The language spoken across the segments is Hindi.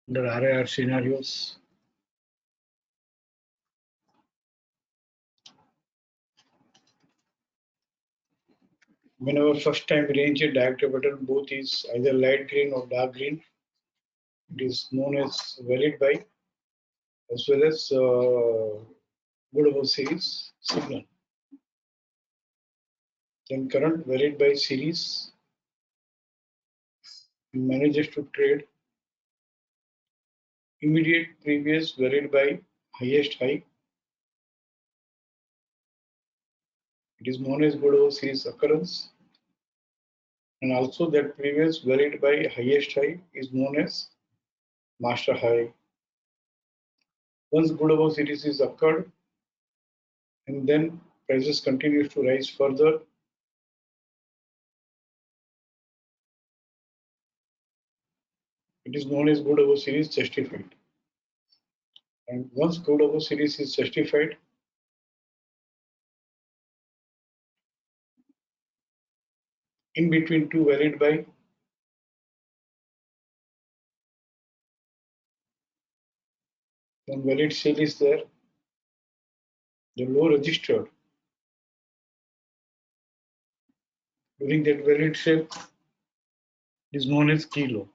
under RIR scenarios. Whenever first time range and diagonal pattern both is either light green or dark green, it is known as valid by as well as Goodable series signal. Then current valid by series manages to trade immediate previous varied by highest high. It is known as Goodable series occurrence, and also that previous varied by highest high is known as master high. Once Goodable series is occurred, and then prices continues to rise further, it is known as Goodable series justified. And once Goodable series is justified, in between two valid by, then valid sale is there, the low registered during that valid sale is known as key low.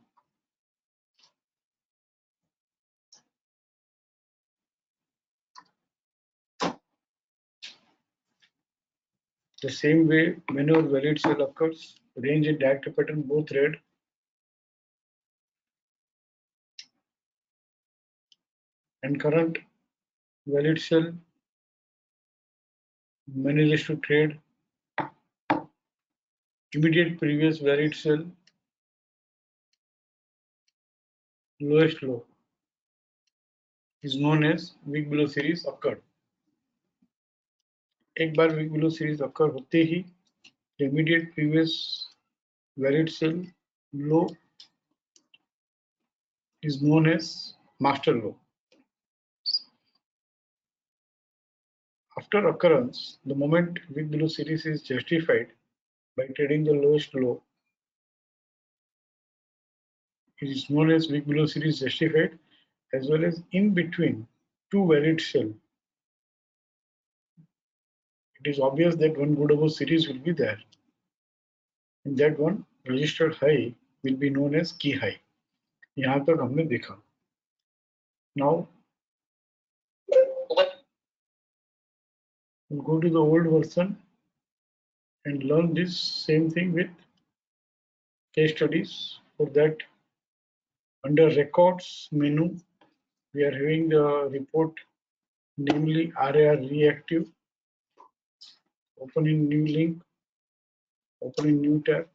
The same way, whenever valid sale occurs, range and diagonal pattern both red, and current valid sale manages to trade immediate previous valid sale lowest low is known as week below series occurred. एक बार week below series occur होते ही immediate previous valid sale low is known as master low. After occurrence, the moment week below series is justified by trading the lowest low, it is known as week below series justified, as well as in between two valid sell. It is obvious that one Goodable series will be there. And that one registered high will be known as key high. यहाँ तक हमने देखा. Now we'll go to the old version and learn this same thing with case studies. For that, under records menu, we are having the report, namely RAR reactive. Open in new link, open in new tab,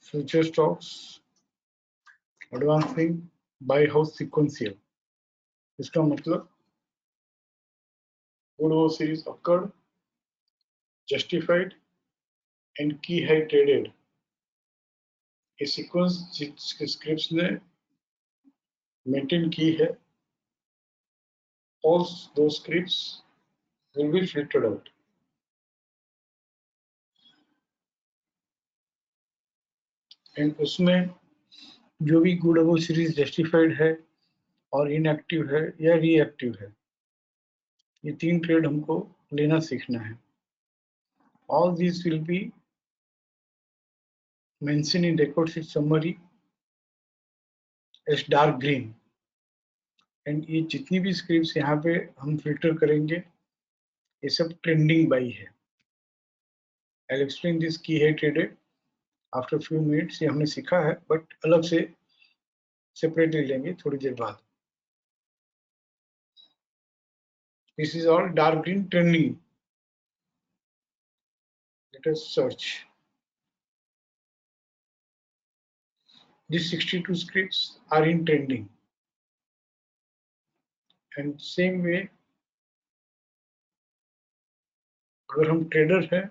future stocks, advancing, buy house sequential. इसका मतलब Goodable series occurred, justified, and key high traded. A sequence जिसके scripts ने maintain की है, all those scripts will be filtered out. And उसमें जो भी Goodable series justified है और inactive है या reactive है, ये तीन ट्रेड हमको लेना सीखना है. All these will be mentioned in record sheet summary as dark green. And ये जितनी भी स्क्रिप्ट्स यहाँ पे हम फिल्टर करेंगे, ये सब ट्रेंडिंग बाई है. I'll explain this key है traded after a few minutes. ये हमने सीखा है, बट अलग से सेपरेटली लेंगे थोड़ी देर बाद. This is all dark green trending. Let us search. These 62 scripts are in trending. And same way, अगर हम ट्रेडर हैं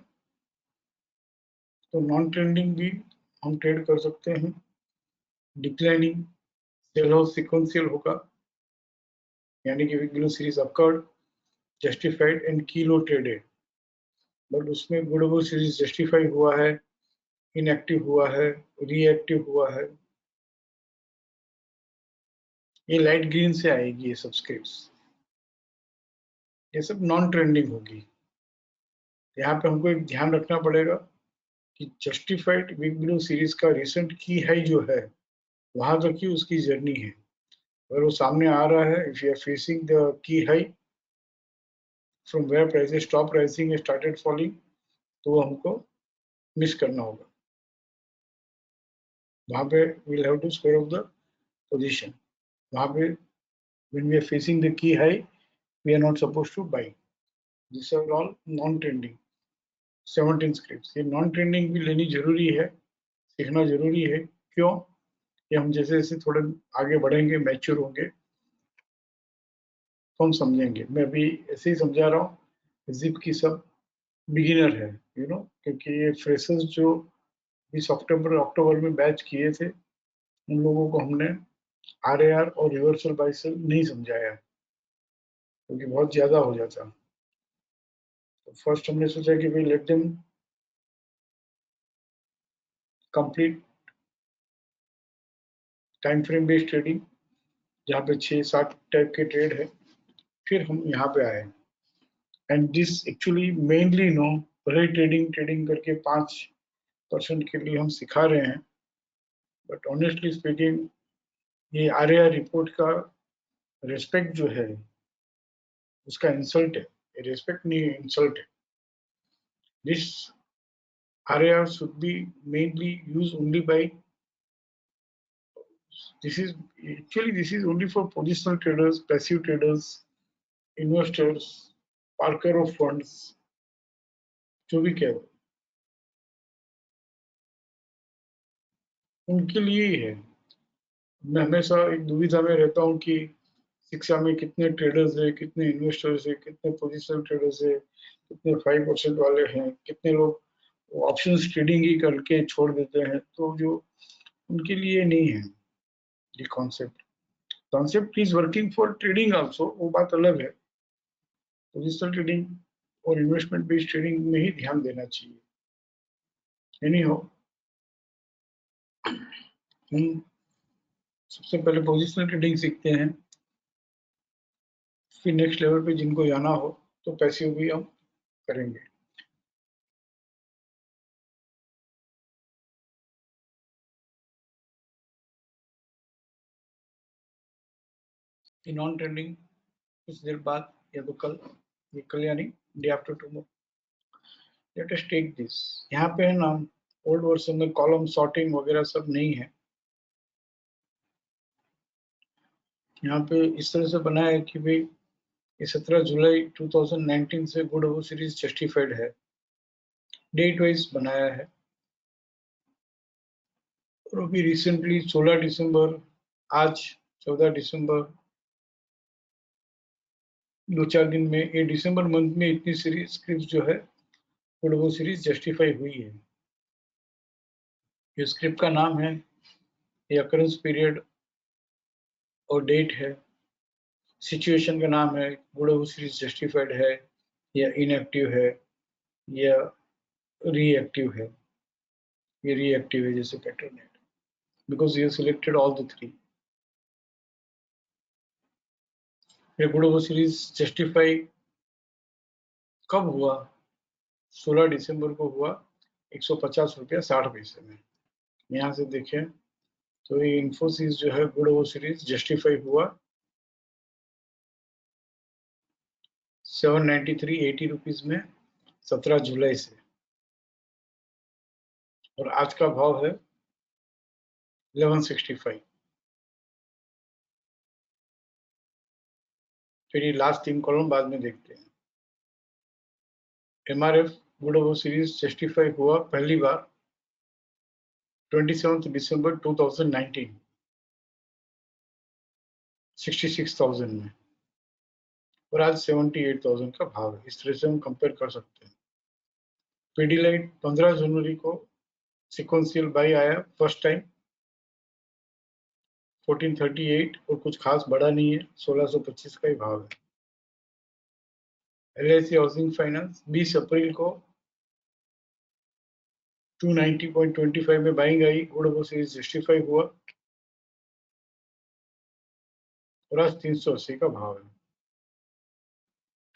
तो नॉन ट्रेंडिंग भी हम ट्रेड कर सकते हैं. डिक्लाइनिंग सेल हाउस सीक्वेंशियल होगा, यानी कि week below series occurred, justified and key low traded. But उसमें Goodable सीरीज जस्टिफाई हुआ है, इनएक्टिव हुआ है, रीएक्टिव हुआ है. ये लाइट ग्रीन से आएगी, ये सब स्क्रिप्ट्स, ये सब नॉन ट्रेंडिंग होगी। यहाँ पे हमको एक ध्यान रखना पड़ेगा कि जस्टिफाइड बिग ब्लू सीरीज का रिसेंट की हाई जो है वहां तक की उसकी जर्नी है। अगर वो सामने आ रहा है, if you are facing the key high from where prices stop rising started falling, तो वो हमको मिस करना होगा। वहां पे we'll have to square off the position. वहां पे when we are facing the key high, we are not supposed to buy. These are all non-trending 17 scripts. ये नॉन ट्रेंडिंग भी लेनी जरूरी है, सीखना जरूरी है। क्यों? कि हम जैसे जैसे थोड़े आगे बढ़ेंगे, मैच्योर होंगे, तो हम समझेंगे। मैं अभी ऐसे ही समझा रहा हूँ, जिप की सब बिगिनर है, क्योंकि ये फ्रेशर्स जो 20 अक्टूबर में बैच किए थे, उन लोगों को हमने RAR और रिवर्सल बाय सेल नहीं समझाया, क्योंकि बहुत ज्यादा हो जाता। तो फर्स्ट हमने सोचा कि भाई let them complete time frame based trading, जहाँ पे 6-7 टाइप के ट्रेड है, फिर हम यहाँ पे आए। एंड दिस एक्चुअली मेनली भले ट्रेडिंग करके 5% के लिए हम सिखा रहे हैं, बट ऑनेस्टली स्पीकिंग ये RAR रिपोर्ट का रेस्पेक्ट जो है उसका इंसल्ट है। रेस्पेक्ट नहीं है, इंसल्ट है। This RAR should be mainly used only by, this is only for positional traders, passive traders, investors, Parker of funds, जो भी कह, उनके लिए ही है। मैं हमेशा एक दुविधा में रहता हूँ कि शिक्षा में कितने ट्रेडर्स है, कितने इन्वेस्टर्स है, कितने पोजिशनल ट्रेडर्स है, कितने 5% वाले हैं, कितने लोग ऑप्शंस ट्रेडिंग ही करके छोड़ देते हैं। तो जो उनके लिए नहीं है ये concept. Concept is working for trading also, वो बात अलग है। पोजिशनल ट्रेडिंग और इन्वेस्टमेंट बेस्ड ट्रेडिंग में ही ध्यान देना चाहिए। एनी हो, हम सबसे पहले पोजिशनल ट्रेडिंग सीखते हैं, फिर नेक्स्ट लेवल पे जिनको जाना हो तो पैसिव भी हम करेंगे। नॉन ट्रेंडिंग कुछ देर बाद या तो कल, ये कल यानी day after tomorrow, let us take this. यहाँ पे है ना, ओल्ड वर्जन में कॉलम सॉर्टिंग वगैरह सब नहीं है। यहाँ पे इस तरह से बनाया है कि भाई ये 17 जुलाई 2019 से गुड ओवर सीरीज जस्टिफाइड है, डेट वाइज बनाया है। और अभी रिसेंटली 16 दिसंबर, आज 14 दिसंबर, 2-4 दिन में, ये दिसंबर मंथ में इतनी सीरीज स्क्रिप्ट जो है गुड ओवर सीरीज जस्टिफाई हुई है। ये स्क्रिप्ट का नाम है, ये अकरेंस पीरियड और डेट है, सिचुएशन का नाम है, गुड ओवर सीरीज जस्टिफाइड है या इनएक्टिव है या रीएक्टिव है। ये रीएक्टिव है जैसे पेट्रोनेट, बिकॉज ये सिलेक्टेड ऑल द थ्री। ये गुड ओवर सीरीज जस्टिफाई कब हुआ? 16 दिसंबर को हुआ, 150 रुपया 60 पैसे में। यहाँ से देखें तो ये इन्फोसिस जो है गुड ओवर सीरीज जस्टिफाई हुआ 793.80 रुपीज में 17 जुलाई से, और आज का भाव है 1165। फिर ये लास्ट 3 कॉलम बाद में देखते हैं। MRF good over series justify हुआ पहली बार 27 दिसंबर 2019, 66,000 में, और आज 78,000 का भाव है। इस तरह से हम कंपेयर कर सकते हैं। पीडीलाइट 15 जनवरी को सिक्वेंशियल बाई आया फर्स्ट टाइम 1438, और कुछ खास बड़ा नहीं है, 1625 का ही भाव है। LIC हाउसिंग फाइनेंस 20 अप्रैल को 290.25 में buying I, good over series justify हुआ और आज 380 का भाव है।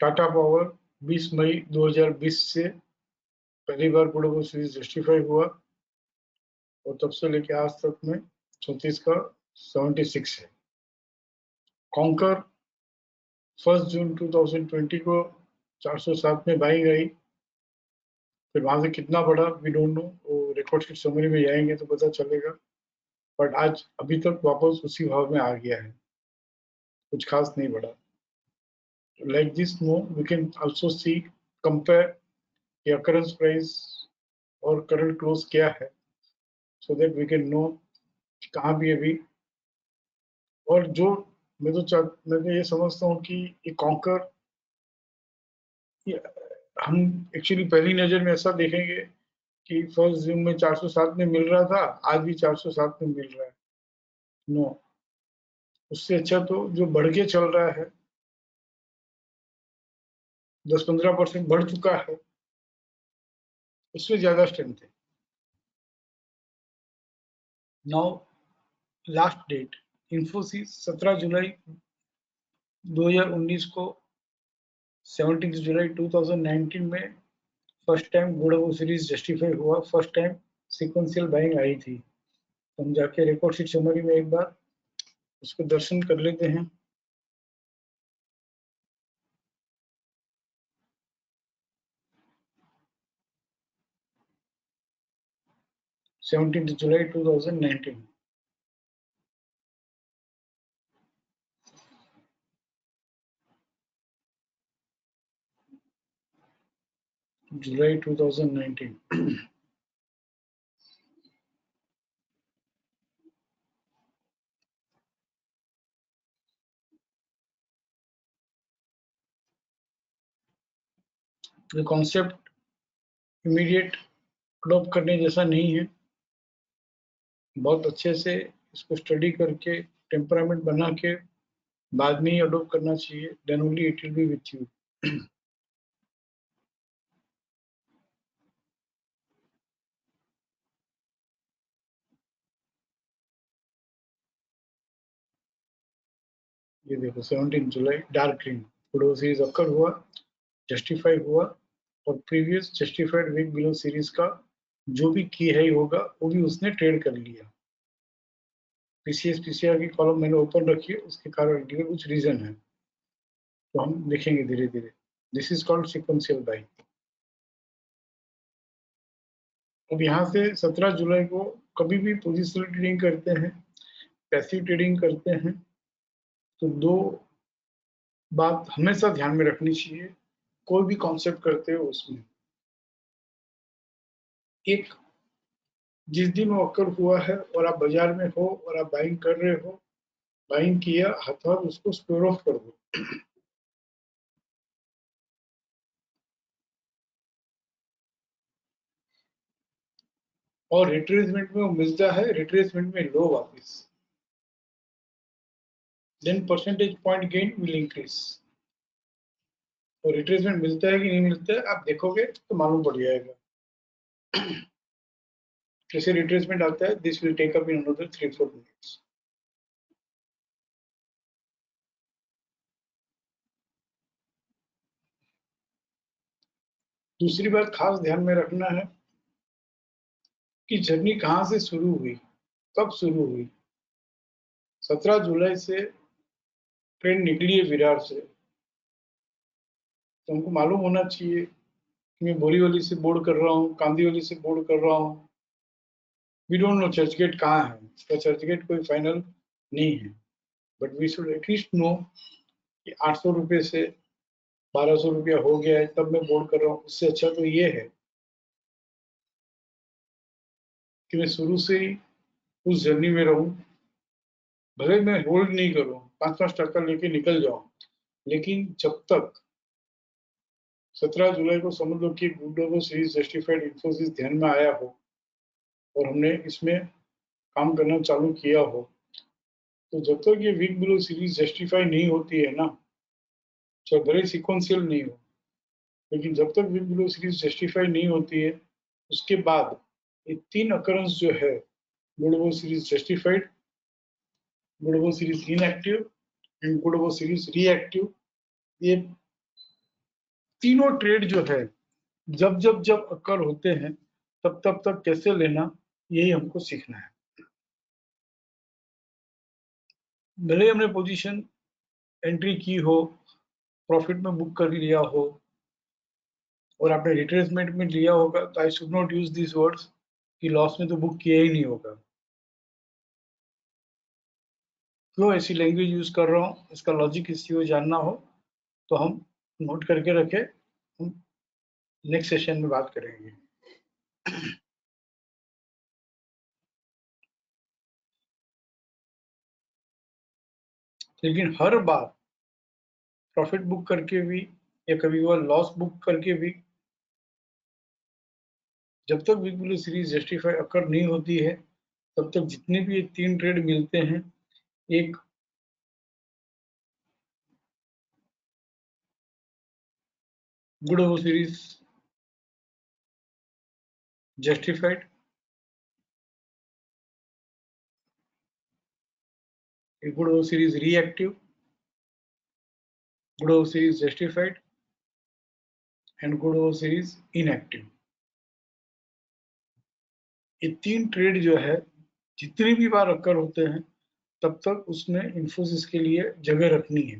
टाटा पावर 20 मई 2020 से पहली बार गुडोबो सीरीज जस्टिफाई हुआ और तब से लेकर आज तक में 34 का 76 है। कॉन्कर 1 जून 2020 को 407 में बाई गई, फिर वहां से कितना बढ़ा वी डोंट नो, वो रिकॉर्ड शीट समरी में जाएंगे तो पता चलेगा, बट आज अभी तक वापस उसी भाव में आ गया है, कुछ खास नहीं बढ़ा। Like this no we can also see compare the occurrence price और करंट क्लोज क्या है, so that we can know कहाँ भी अभी। और जो मैं तो ये समझता हूँ कि ये कॉन्कर हम एक्चुअली पहली नजर में ऐसा देखेंगे कि 1 जून में 407 में मिल रहा था, आज भी 407 में मिल रहा है। नो, उससे अच्छा तो जो बढ़ के चल रहा है 10-15% बढ़ चुका है, उससे ज्यादा स्ट्रेंथ है। नाउ लास्ट डेट इन्फोसिस 17 जुलाई 2019 को 17 जुलाई 2019 में फर्स्ट टाइम गुडोबो सीरीज जस्टिफाई हुआ, first time sequential buying I थी। हम जाके रिकॉर्ड शीट समरी में एक बार उसको दर्शन कर लेते हैं। जुलाई 2019 जुलाई 2019 ये कॉन्सेप्ट इमीडिएट अडॉप्ट करने जैसा नहीं है, बहुत अच्छे से इसको स्टडी करके टेम्परामेंट बना के बाद में ही अडॉप्ट करना चाहिए, then only it will be with you. ये देखो 17 जुलाई डार्क ग्रीन गुडोबो सीरीज अक्कर हुआ, जस्टिफाई हुआ और previous justified week below series का जो भी की है होगा वो भी उसने ट्रेड कर लिया। पीसीएस पीसीआर की कॉलम मैंने ओपन रखी है, उसके कारण के लिए कुछ रीजन है, तो हम देखेंगे धीरे धीरे। This is called sequential buying. अब यहाँ से 17 जुलाई को कभी भी पोजिशनल ट्रेडिंग करते हैं, पैसिव ट्रेडिंग करते हैं, तो दो बात हमेशा ध्यान में रखनी चाहिए कोई भी कॉन्सेप्ट करते हो उसमें। एक, जिस दिन वो अक्कर हुआ है और आप बाजार में हो और आप बाइंग कर रहे हो, बाइंग किया अथवा उसको स्क्वेयर ऑफ कर दो। और रिट्रेसमेंट में वो मिलता है, रिट्रेसमेंट में लो वापस, then percentage point gain will increase. और रिट्रेसमेंट मिलता है कि नहीं मिलता है आप देखोगे तो मालूम पड़ जाएगा। कैसे रिट्रेसमेंट आता है, this will take up in another 3-4 minutes. दूसरी बात खास ध्यान में रखना है कि जर्नी कहाँ से शुरू हुई, कब शुरू हुई। 17 जुलाई से ट्रेन निकली है विरार से, तो हमको मालूम होना चाहिए कि मैं बोरीवली से बोर्ड कर रहा हूँ, कांदीवली से बोर्ड कर रहा हूँ। वी डोंट नो चर्चगेट कहाँ है, इसका चर्चगेट कोई फाइनल नहीं है, but we should at least know कि 800 रुपये से 1200 रुपया हो गया है तब मैं बोर्ड कर रहा हूँ। उससे अच्छा तो ये है कि मैं शुरू से ही उस जर्नी में रहूं, भले मैं होल्ड नहीं करूं, 5-5 टक्का लेके निकल जाऊं, लेकिन जब तक 17 जुलाई को समझ लो कि गुडोबो सीरीज जस्टिफाइड इन्फोसिस ध्यान में आया हो और हमने इसमें काम करना चालू किया हो, तो जब तक ये वीक बिलो सीरीज जस्टिफाई नहीं होती है ना, चाहे भले सिक्वेंशियल नहीं हो, लेकिन जब तक वीक बिलो सीरीज जस्टिफाई नहीं होती है, उसके बाद ये 3 अकरेंस जो है, good over series justified, good over series inactive and good over series reactive. ये तीनों ट्रेड जो है जब जब जब अकर होते हैं तब तब तक कैसे लेना, यही हमको सीखना है। भले हमने पोजीशन एंट्री की हो, प्रॉफिट में बुक कर लिया हो और आपने रिट्रेसमेंट में लिया होगा, तो I should not use this words कि लॉस में तो बुक किया ही नहीं होगा। क्यों ऐसी लैंग्वेज यूज कर रहा हूँ, इसका लॉजिक किसी को जानना हो तो हम नोट करके रखें, हम नेक्स्ट सेशन में बात करेंगे। लेकिन हर बार प्रॉफिट बुक करके भी या कभी वो लॉस बुक करके भी जब तक बिग ब्लू सीरीज जस्टिफाई अकर नहीं होती है तब तक जितने भी ये 3 ट्रेड मिलते हैं, एक गुड वो सीरीज जस्टिफाइड, एक good over series reactive, good over series justified and good over series inactive. ये 3 ट्रेड जो है जितनी भी बार अकर होते हैं तब तक उसमें इन्फोसिस के लिए जगह रखनी है।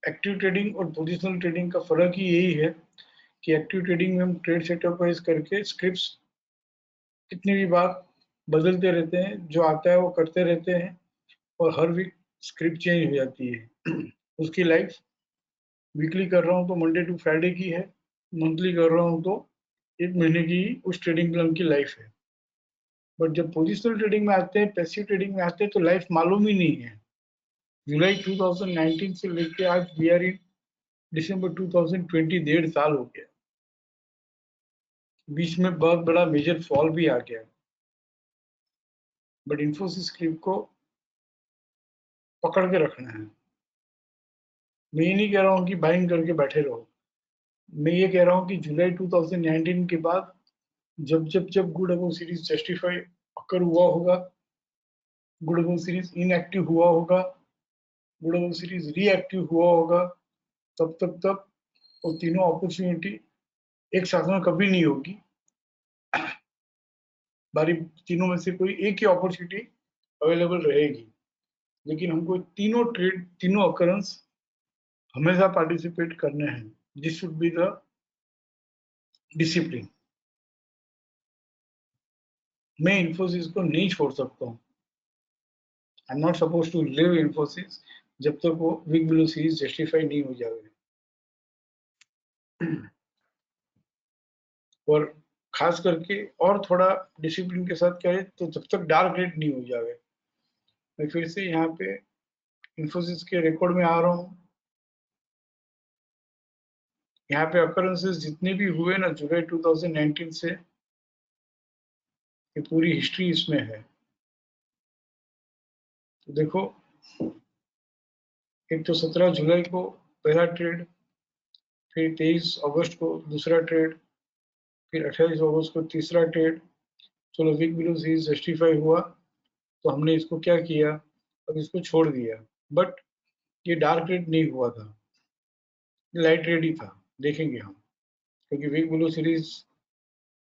एक्टिव ट्रेडिंग और पोजिशनल ट्रेडिंग का फर्क ही यही है कि एक्टिव ट्रेडिंग में हम ट्रेड सेटअप वाइज करके स्क्रिप्ट्स कितनी भी बार बदलते रहते हैं, जो आता है वो करते रहते हैं और हर वीक स्क्रिप्ट चेंज हो जाती है। उसकी लाइफ वीकली कर रहा हूँ तो मंडे टू फ्राइडे की है, मंथली कर रहा हूँ तो 1 महीने की उस ट्रेडिंग प्लान की लाइफ है। बट जब पोजिशनल ट्रेडिंग में आते हैं, पैसिव ट्रेडिंग में आते हैं, तो लाइफ मालूम ही नहीं है। जुलाई 2019 से लेके आज वी आर इन दिसंबर 2020, 1.5 साल हो गया। बीच में बहुत बड़ा मेजर फॉल भी आ गया, बट इन्फोसिस स्क्रिप्ट को पकड़ के रखना है। मैं ये नहीं कह रहा हूँ कि बाइंग करके बैठे रहो, मैं ये कह रहा हूँ कि जुलाई 2019 के बाद जब जब जब गुड अबव सीरीज जस्टिफाई अकर हुआ होगा, गुड अबव सीरीज इनएक्टिव हुआ होगा, गुड अबव सीरीज रीएक्टिव हुआ होगा, तब तब तक वो तीनों अपॉर्चुनिटी एक साथ में कभी नहीं होगी। बारी तीनों में से कोई एक ही अपॉर्चुनिटी अवेलेबल रहेगी, लेकिन हमको तीनों ट्रेड, तीनों अकरेंस हमेशा पार्टिसिपेट करने हैं। This should be the discipline. मैं इन्फोसिस को नहीं छोड़ सकता हूँ। I am not suppose to leave Infosys जब तक वो बिग ब्लू सीरीज जस्टिफाई नहीं हो जाए। और खास करके और थोड़ा डिसिप्लिन के साथ करें तो जब तक डार्क रेड नहीं हो जाए। मैं फिर से यहाँ पे इन्फोसिस के रिकॉर्ड में आ रहा हूँ। यहाँ पे अकरेंसेस जितने भी हुए ना जुलाई 2019 से, ये पूरी हिस्ट्री इसमें है। तो देखो, एक तो 17 जुलाई को पहला ट्रेड, फिर 23 अगस्त को दूसरा ट्रेड, फिर 28 अगस्त को तीसरा ट्रेड। चलो बिग ब्लू सीरीज जस्टिफाई हुआ तो हमने इसको क्या किया, अब इसको छोड़ दिया। बट ये डार्क रेड नहीं हुआ था, लाइट रेड ही था, देखेंगे हम। क्योंकि बिग ब्लू सीरीज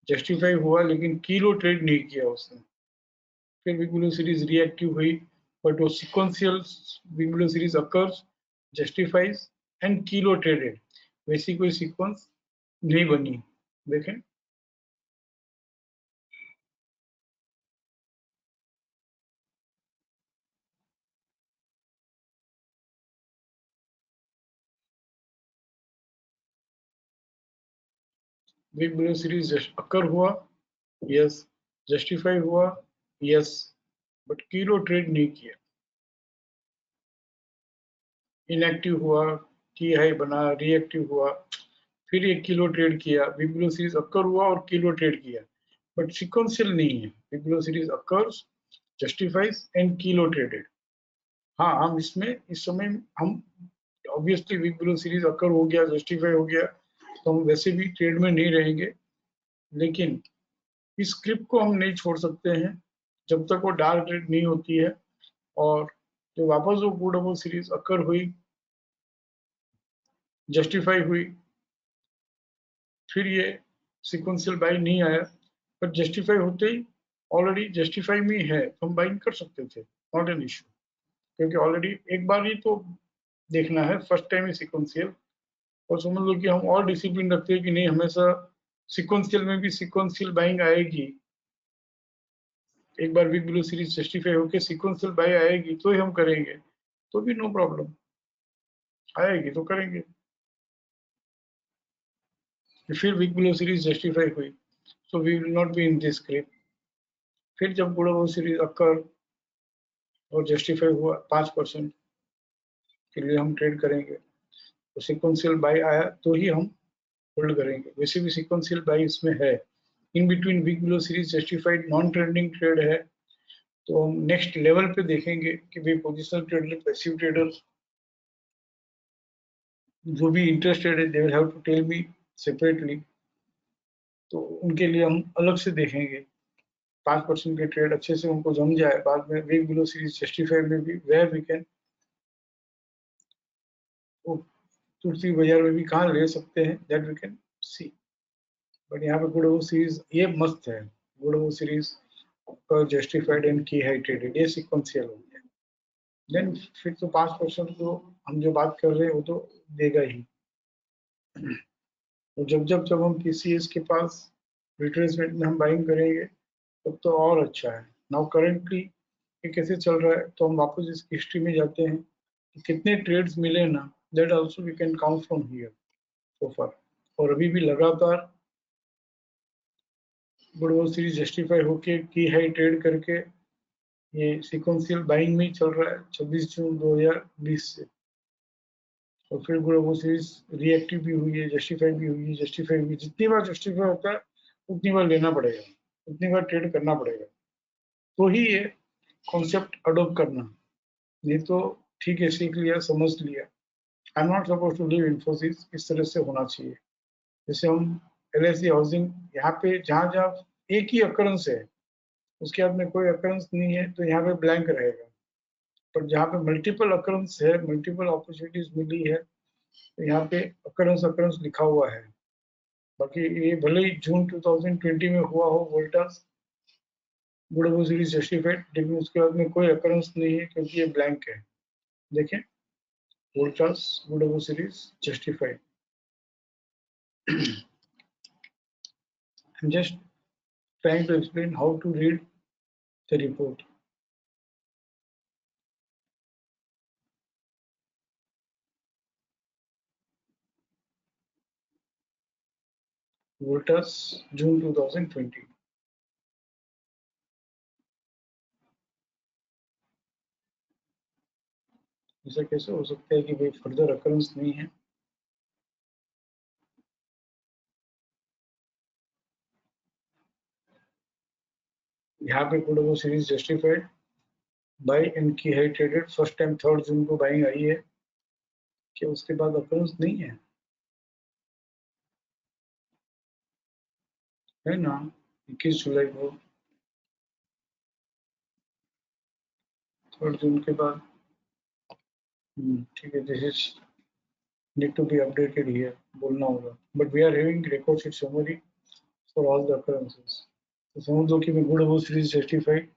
जस्टिफाई हुआ लेकिन किलो ट्रेड नहीं किया उसने। फिर बिग ब्लू सीरीज रिएक्टिव हुई, बट वो sequential big blue series occurs, justifies and kilo traded, वैसी कोई सीक्वेंस नहीं बनी। देखें, बिग ब्लू सीरीज अकर हुआ, यस, जस्टिफाई हुआ, यस, बट किलो ट्रेड नहीं किया। इनएक्टिव हुआ, की हाई बना, रिएक्टिव हुआ, फिर 1 किलो ट्रेड किया। बिग ब्लू सीरीज अक्कर हुआ और किलो ट्रेड किया, बट सिक्वेंशियल नहीं है। Big blue series occurs, justifies and kilo traded. हाँ, हम इसमें इस समय हम obviously big blue series occur हो गया, जस्टिफाई हो गया, तो हम वैसे भी ट्रेड में नहीं रहेंगे। लेकिन इस स्क्रिप्ट को हम नहीं छोड़ सकते हैं जब तक वो डार्क रेड नहीं होती है, और जो वापस वो गुड सीरीज अकर हुई, जस्टिफाई हुई, फिर ये सिक्वेंशियल बाई नहीं आया, पर जस्टिफाई होते ही ऑलरेडी जस्टिफाई में है तो हम बाइंग कर सकते थे, नॉट एन इश्यू, क्योंकि ऑलरेडी एक बार ही तो देखना है, फर्स्ट टाइम ही सिक्वेंशियल। और समझ लो कि हम और डिसिप्लिन रखते हैं कि नहीं, हमेशा सिक्वेंशियल में भी सिक्वेंशियल बाइंग आएगी। एक बार वीक बिलो सीरीज जस्टिफाई होकर सिक्वेंशियल बाई आएगी तो ही हम करेंगे, तो भी नो प्रॉब्लम, आएगी तो करेंगे। फिर वीक बिलो सीरीज जस्टिफाई हुई, so we will not be in this script। फिर जब गुड सीरीज अकर और जस्टिफाई हुआ 5% के लिए हम ट्रेड करेंगे, तो सिक्वेंशियल बाई आया तो ही हम होल्ड करेंगे। वैसे भी सिक्वेंशियल बाई इसमें है, in between week below series justified non trending trade है, तो हम नेक्स्ट लेवल पे देखेंगे कि भाई पोजिशनल ट्रेडर, पैसिव ट्रेडर जो भी इंटरेस्टेड है, they will have to tell me separately, तो उनके लिए हम अलग से देखेंगे। 5% के ट्रेड अच्छे से उनको जम जाए, बाद में वीक बिलो सीरीज जस्टिफाई में भी वेयर वी कैन तुलसी बाजार में भी कहाँ ले सकते हैं, that we can see. But यहाँ पे गुड सीरीज ये मस्त है, good series justified and key high traded, ये सिक्वेंशियल हो गया। देन फिर तो 5% तो हम जो बात कर रहे हैं वो तो देगा ही। तो जब हम पीसीएस के पास रिट्रेसमेंट में हम बाइंग करेंगे तब तो और अच्छा है। नाउ करेंटली ये कैसे चल रहा है, तो हम वापस इस हिस्ट्री में जाते हैं कि कितने ट्रेड्स मिले ना, that also we can count from here so far. और अभी भी लगातार गुड सीरीज जस्टिफाई होके की हाई ट्रेड करके ये सिक्वेंशियल बाइंग में ही चल रहा है 26 जून 2020 से। और फिर गुड सीरीज रिएक्टिव भी हुई है, जस्टिफाई भी हुई है, जस्टिफाई हुई, जितनी बार जस्टिफाई होता है उतनी बार लेना पड़ेगा, उतनी बार ट्रेड करना पड़ेगा, तो ही ये कॉन्सेप्ट अडोप्ट करना। नहीं तो ठीक है, सीख लिया, समझ लिया, I am not suppose to leave Infosys, इस तरह से होना चाहिए। जैसे हम एलआईसी हाउसिंग, यहाँ पे जहाँ जहाँ एक ही अकरेंस है, उसके बाद में कोई अकरेंस नहीं है, तो यहाँ पे ब्लैंक रहेगा। पर जहाँ पे मल्टीपल अकरेंस है, मल्टीपल अपॉर्चुनिटीज मिली है, तो यहाँ पे अकरेंस अकरेंस लिखा हुआ है। बाकी ये भले ही जून 2020 में हुआ हो वोल्टास गुड सीरीज जस्टिफाइड, लेकिन उसके बाद में कोई अकरेंस नहीं है क्योंकि ये ब्लैंक है। देखें, Voltas good series justified. I'm just trying to explain how to read the report. Voltas June 2020। ऐसा कैसे हो सकता है कि भाई फर्दर अकरेंस नहीं है? यहाँ पे good series justified by and key high traded, first time 3 जून को बाइंग आई है, कि उसके बाद अकरेंस नहीं है ना? 21 जुलाई को 3 जून के बाद। ठीक है, this is need to be updated here, बोलना होगा। But we are having record sheet summary for all the occurrences. तो समझ लो कि मैं गुड सीरीज जस्टिफाइड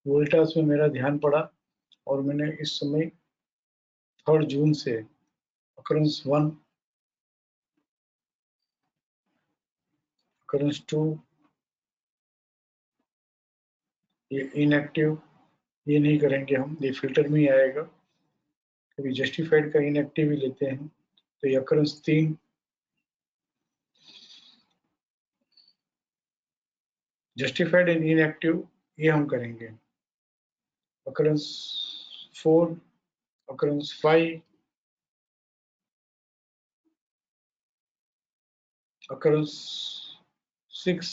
वोल्टास में मेरा ध्यान पड़ा, और मैंने इस समय 3 जून से अकरेंस 1, अकरेंस 2, ये इनएक्टिव, ये नहीं करेंगे हम, ये फिल्टर में ही आएगा। कभी जस्टिफाइड का इनएक्टिव ही लेते हैं, तो ये अकरेंस 3, जस्टिफाइड एंड इनएक्टिव, ये हम करेंगे। Occurrence 4, occurrence 5, occurrence 6,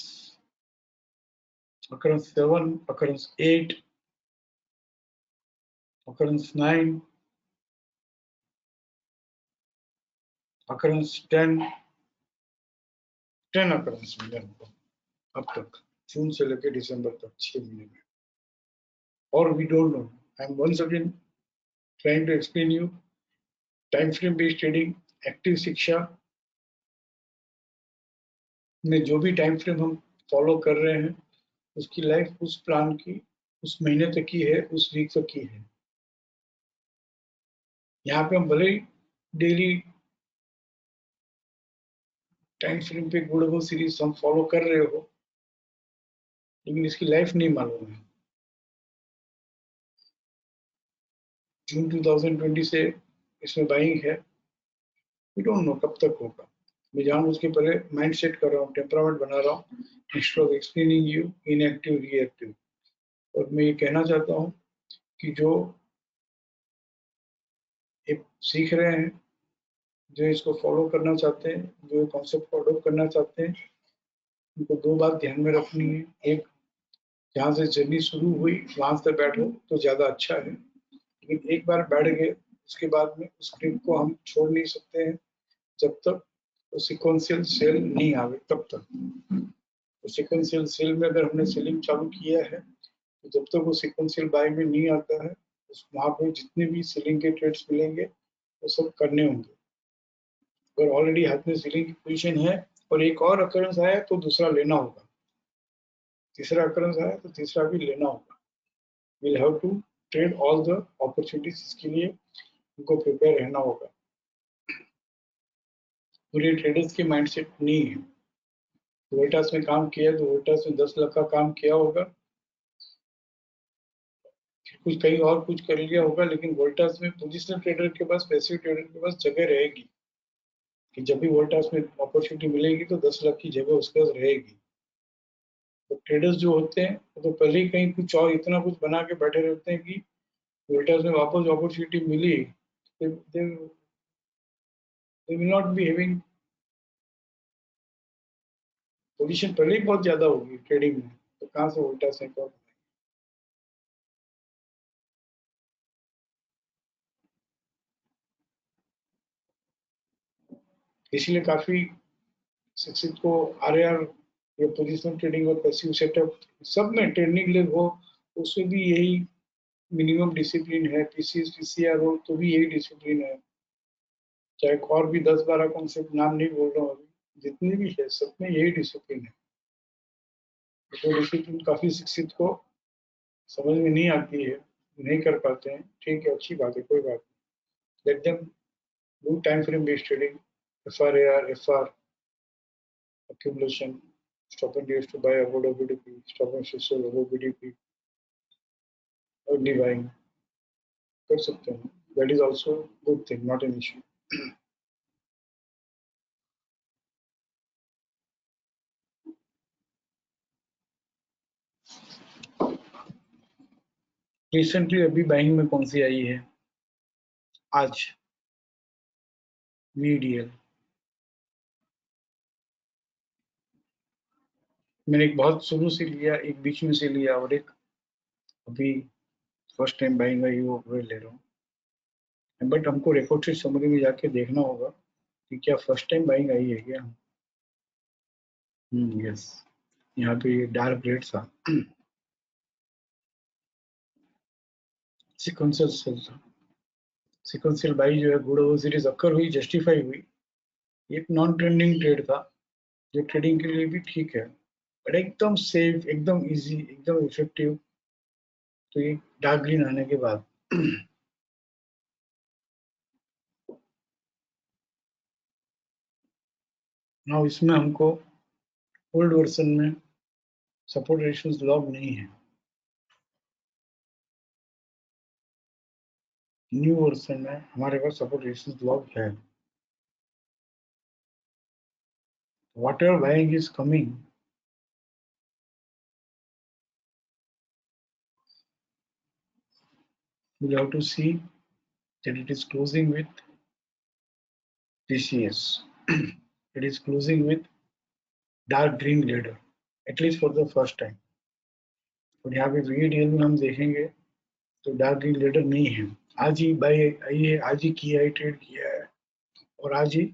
occurrence 7, occurrence 8, occurrence 9, occurrence 10, 10 occurrence मिले हमको अब तक। जून से लेकर दिसंबर तक 6 महीने में। और we don't know, I am once again trying to explain you, time frame based trading, active शिक्षा में जो भी टाइम फ्रेम हम फॉलो कर रहे हैं उसकी लाइफ उस प्लान की उस महीने तक की है, उस वीक तक की है। यहाँ पे हम भले ही डेली टाइम फ्रेम पे गुड वो सीरीज हम फॉलो कर रहे हो, लेकिन इसकी लाइफ नहीं मालूम है। जून 2020 से इसमें बाइंग है, वी डोंट नो कब तक होगा। मैं जानबूझ के पहले माइंड सेट कर रहा हूँ, टेम्परामेंट बना रहा हूँ, instead of explaining you inactive reactive. और मैं ये कहना चाहता हूँ कि जो एक सीख रहे हैं, जो इसको फॉलो करना चाहते हैं, जो कॉन्सेप्ट को अडोप्ट करना चाहते हैं, उनको दो बात ध्यान में रखनी है। एक, जहाँ से जर्नी शुरू हुई वहां से बैठो तो ज्यादा अच्छा है, लेकिन एक बार बैठ गए उसके बाद में उस स्क्रिप्ट को हम छोड़ नहीं सकते हैं जब तक तो सिक्वेंशियल सेल नहीं आवे तब तक। तो सिक्वेंशियल सेल में अगर हमने सेलिंग चालू किया है तो जब तक वो सिक्वेंशियल बाय में नहीं आता है, वहां पे जितने भी सेलिंग के ट्रेड्स मिलेंगे वो सब करने होंगे। अगर ऑलरेडी हाथ में सेलिंग की पोजीशन है और एक और अकरेंस आया तो दूसरा लेना होगा, तीसरा अकरेंस आया तो तीसरा भी लेना होगा। Will have to trade all the opportunities, इसके लिए उनको प्रिपेयर रहना होगा। पूरे ट्रेडर्स के माइंडसेट नहीं है। वोल्टास में काम किया तो वोल्टास में 10 लाख का काम किया होगा, कुछ कहीं और कुछ कर लिया होगा, लेकिन वोल्टास में पोजिशनल ट्रेडर के पास, पैसिव ट्रेडर के पास जगह रहेगी कि जब भी वोल्टास में अपॉर्चुनिटी मिलेगी तो 10 लाख की जगह उसके पास रहेगी। तो ट्रेडर्स जो होते हैं वो तो पहले ही कहीं कुछ और इतना कुछ बना के बैठे रहते हैं कि वोल्टास में वापस अपॉर्चुनिटी मिली, they will not be having position पहले ही बहुत ज्यादा होगी ट्रेडिंग में, तो कहाँ से वोल्टास में कब। इसलिए काफी शिक्षित को आरएआर या पोजिशनल ट्रेडिंग और पैसिव सेटअप सब में ट्रेडिंग ले हो, उसमें भी यही मिनिमम डिसिप्लिन है। पीसीएस पीसीआर हो तो भी यही डिसिप्लिन है। चाहे और भी 10-12 कॉन्सेप्ट नाम नहीं बोल रहा हूँ अभी, जितनी भी है सब में यही डिसिप्लिन है। तो डिसिप्लिन काफी शिक्षित को समझ में नहीं आती है, नहीं कर पाते हैं, ठीक है, अच्छी बात है, कोई बात नहीं। Let them do time frame based trading, FRAR, FR, accumulation, stop and use to buy above BDP, stop and sell above BDP, early buying कर सकते हैं। That is also good thing, not an issue. Recently अभी बाइंग में कौन सी आई है? आज VDL मैंने एक बहुत शुरू से लिया, एक बीच में से लिया और एक अभी फर्स्ट टाइम बाइंग आई वो ले रहा हूँ। बट हमको रिपोर्ट से समरी में जाके देखना होगा कि क्या फर्स्ट टाइम बाइंग आई है क्या। यस, यहाँ पे ये डार्क रेड था, सिक्वेंशियल सेल था। सिक्वेंशियल बाई जो है गुड ओवर सीरीज अक्कर हुई, जस्टिफाई हुई, एक नॉन ट्रेंडिंग ट्रेड था जो ट्रेडिंग के लिए भी ठीक है, बट एकदम सेफ, एकदम इजी, एकदम इफेक्टिव तो ये डार्क ग्रीन आने के बाद। ना इसमें हमको ओल्ड वर्जन में सपोर्ट रेशियोज लॉग नहीं है, न्यू वर्जन में हमारे पास सपोर्ट रेशियोज लॉग है। whatever buying is coming, we'll have to see that it is closing with TCS. It is closing with dark green ladder, at least for the first time. और यहाँ पे VDL में हम देखेंगे तो डार्क ग्रीन लीडर नहीं है। आज ही बाई आई है, आज ही किया है, ट्रेड किया है और आज ही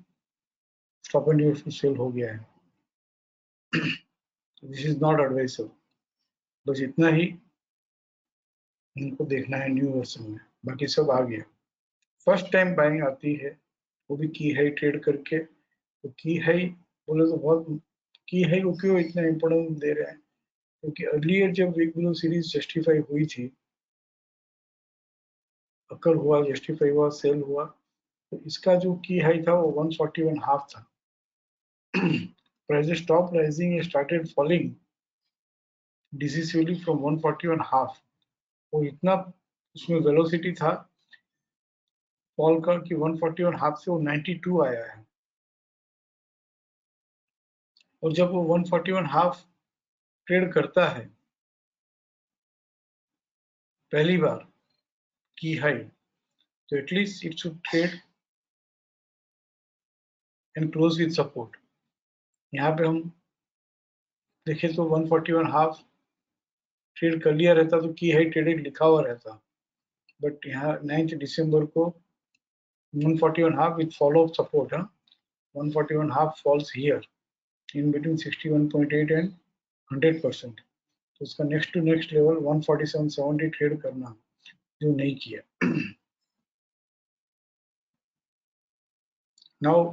स्टॉप एंड यूज सेल हो गया है। This is not advisable. बस इतना ही उनको देखना है न्यू वर्जन में, बाकी सब आ गया। फर्स्ट टाइम बाइंग आती है, वो भी की हाई ट्रेड करके। तो की हाई बोले तो बहुत, की हाई को क्यों इतना इम्पोर्टेंस दे रहे हैं, क्योंकि अर्लियर जब वीक बिलो सीरीज जस्टिफाई हुई थी, अकर हुआ, जस्टिफाई हुआ, सेल हुआ, तो इसका जो की हाई था वो 141.5 था। prices stopped rising and started falling decisively from 141.5। वो इतना उसमें वेलोसिटी था फॉल का कि 141.5 से वो 92 आया है। और जब वो 141.5 ट्रेड करता है पहली बार की हाई, तो at least it should trade and close with support. यहाँ पे हम देखें तो 141.5 ट्रेड कर लिया रहता तो की हाई ट्रेडेड लिखा हुआ रहता, बट यहाँ 9 दिसंबर को 141.5 with follow up support, 141.5 falls here in between 61.8 and 100%। तो उसका next to next level 147.70 trade करना, जो नहीं किया। Now